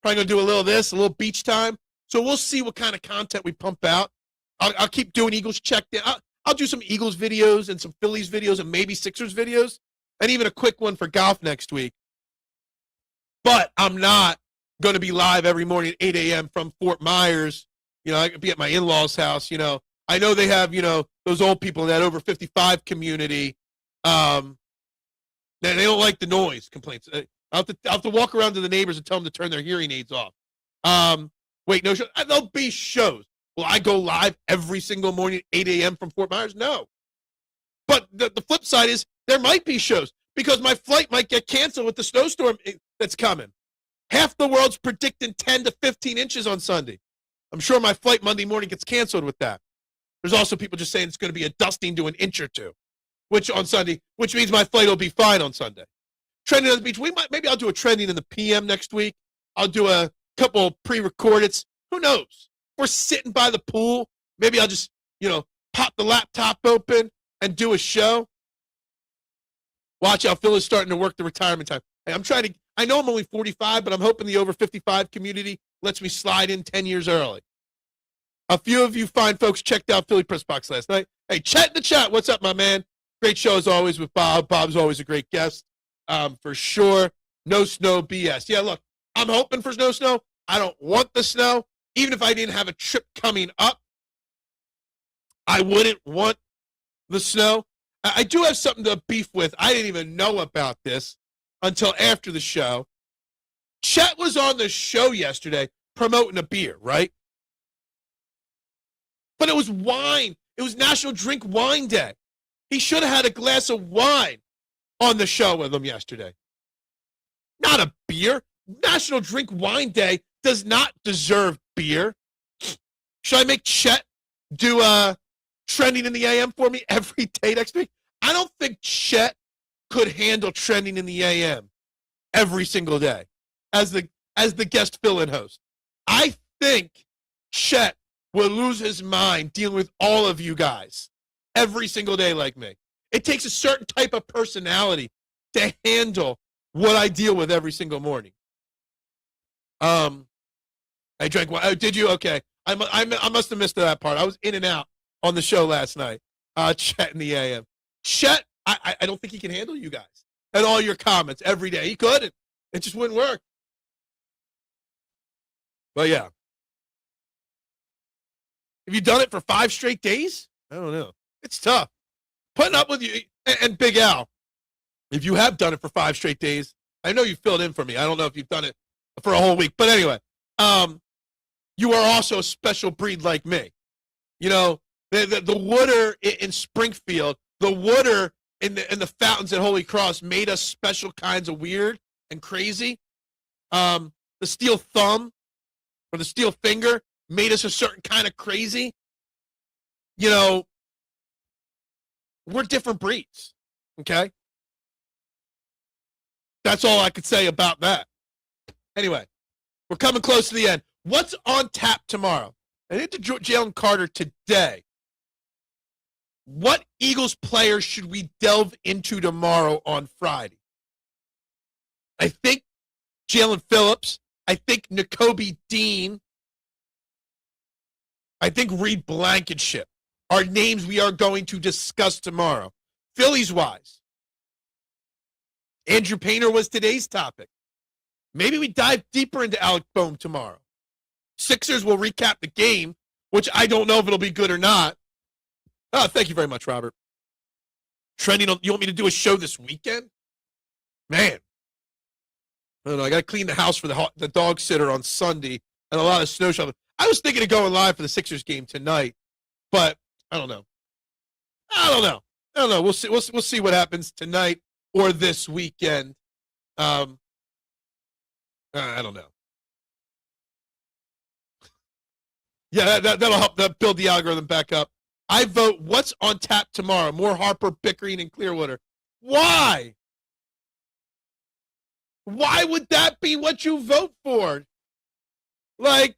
Probably going to do a little of this, a little beach time. So we'll see what kind of content we pump out. I'll keep doing Eagles check in. I'll do some Eagles videos and some Phillies videos and maybe Sixers videos and even a quick one for golf next week. But I'm not going to be live every morning at 8 a.m. from Fort Myers. I could be at my in-laws' house. I know they have, those old people in that over 55 community. They don't like the noise complaints. I'll have to walk around to the neighbors and tell them to turn their hearing aids off. Wait, no show. There'll be shows. Will I go live every single morning at 8 a.m. from Fort Myers? No. But the flip side is there might be shows because my flight might get canceled with the snowstorm that's coming. Half the world's predicting 10 to 15 inches on Sunday. I'm sure my flight Monday morning gets canceled with that. There's also people just saying it's going to be a dusting to an inch or two, which on Sunday, which means my flight will be fine on Sunday. Trending on the beach. Maybe I'll do a trending in the PM next week. I'll do a couple pre-recorded. Who knows? We're sitting by the pool. Maybe I'll just, pop the laptop open and do a show. Watch out, Phil is starting to work the retirement time. Hey, I know I'm only 45, but I'm hoping the over 55 community lets me slide in 10 years early. A few of you fine folks checked out Philly Press Box last night. Hey, chat in the chat. What's up, my man? Great show as always with Bob. Bob's always a great guest, for sure. No snow BS. Yeah, look, I'm hoping for no snow. I don't want the snow. Even if I didn't have a trip coming up, I wouldn't want the snow. I do have something to beef with. I didn't even know about this until after the show. Chet was on the show yesterday promoting a beer, right? But it was wine. It was National Drink Wine Day. He should have had a glass of wine on the show with him yesterday. Not a beer. National Drink Wine Day does not deserve beer. Should I make Chet do trending in the AM for me every day next week? I don't think Chet could handle trending in the AM every single day as the guest fill-in host. I think Chet will lose his mind dealing with all of you guys every single day like me. It takes a certain type of personality to handle what I deal with every single morning. I drank wine. Oh, did you? Okay. I must have missed that part. I was in and out on the show last night. Chet in the AM. Chet, I don't think he can handle you guys and all your comments every day. He couldn't. It just wouldn't work. But yeah. Have you done it for 5 straight days? I don't know. It's tough. Putting up with you and Big Al, if you have done it for 5 straight days, I know you filled in for me. I don't know if you've done it for a whole week. But anyway, you are also a special breed like me. The water in Springfield, the water in the fountains at Holy Cross made us special kinds of weird and crazy. The steel thumb or the steel finger made us a certain kind of crazy. We're different breeds, okay? That's all I could say about that. Anyway, we're coming close to the end. What's on tap tomorrow? I need to Jalen Carter today. What Eagles players should we delve into tomorrow on Friday? I think Jalen Phillips. I think Nakobe Dean. I think Reed Blankenship are names we are going to discuss tomorrow. Phillies-wise, Andrew Painter was today's topic. Maybe we dive deeper into Alec Boehm tomorrow. Sixers will recap the game, which I don't know if it'll be good or not. Oh, thank you very much, Robert. Trending on, you want me to do a show this weekend? Man. I don't know. I got to clean the house for the dog sitter on Sunday and a lot of snow shoveling. I was thinking of going live for the Sixers game tonight, but I don't know. We'll see. We'll see what happens tonight or this weekend. I don't know. Yeah, that'll help build the algorithm back up. I vote what's on tap tomorrow. More Harper, Pickering, and Clearwater. Why? Why would that be what you vote for? Like,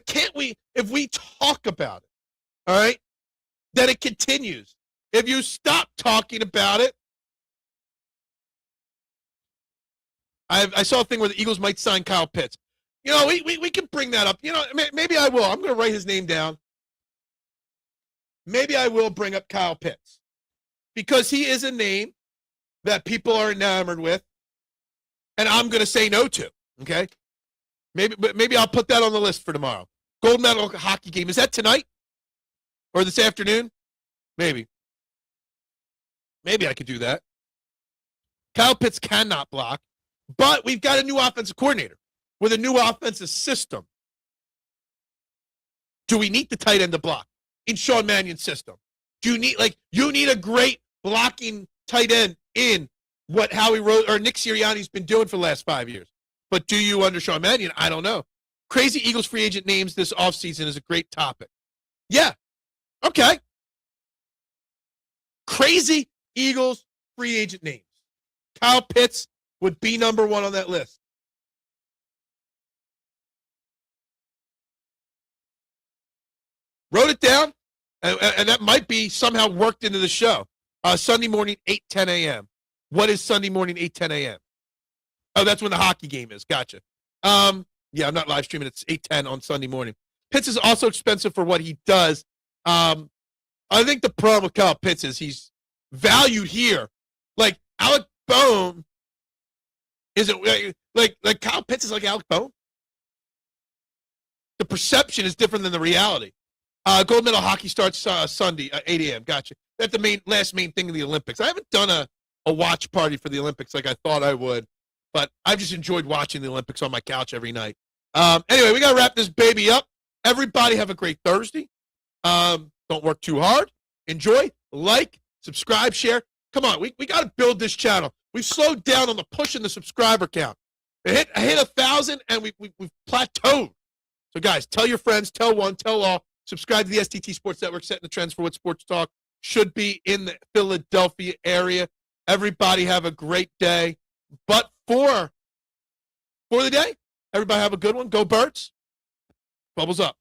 can't we, if we talk about it, all right, then it continues. If you stop talking about it, I saw a thing where the Eagles might sign Kyle Pitts. We can bring that up. Maybe I will. I'm going to write his name down. Maybe I will bring up Kyle Pitts because he is a name that people are enamored with, and I'm going to say no to. Okay, maybe I'll put that on the list for tomorrow. Gold medal hockey game, is that tonight or this afternoon? Maybe I could do that. Kyle Pitts cannot block, but we've got a new offensive coordinator with a new offensive system. Do we need the tight end to block in Sean Mannion's system? Do you need you need a great blocking tight end in what Howie Rose or Nick Sirianni's been doing for the last 5 years? But do you under Sean Mannion? I don't know. Crazy Eagles free agent names this offseason is a great topic. Yeah. Okay. Crazy Eagles free agent names. Kyle Pitts would be number one on that list. Wrote it down, and that might be somehow worked into the show. Sunday morning, 8:10 a.m. What is Sunday morning, 8:10 a.m.? Oh, that's when the hockey game is. Gotcha. Yeah, I'm not live streaming. It's 8:10 on Sunday morning. Pitts is also expensive for what he does. I think the problem with Kyle Pitts is he's valued here. Like Alec Bone isn't like Kyle Pitts is like Alec Bone. The perception is different than the reality. Gold medal hockey starts Sunday at 8 a.m. Gotcha. That's the last main thing in the Olympics. I haven't done a watch party for the Olympics like I thought I would, but I've just enjoyed watching the Olympics on my couch every night. Anyway, we got to wrap this baby up. Everybody have a great Thursday. Don't work too hard. Enjoy, like, subscribe, share. Come on, we got to build this channel. We've slowed down on the pushing the subscriber count. I hit 1,000 and we've plateaued. So guys, tell your friends, tell one, tell all. Subscribe to the STT Sports Network, setting the trends for what sports talk should be in the Philadelphia area. Everybody have a great day. But for the day, everybody have a good one. Go Birds. Bubbles up.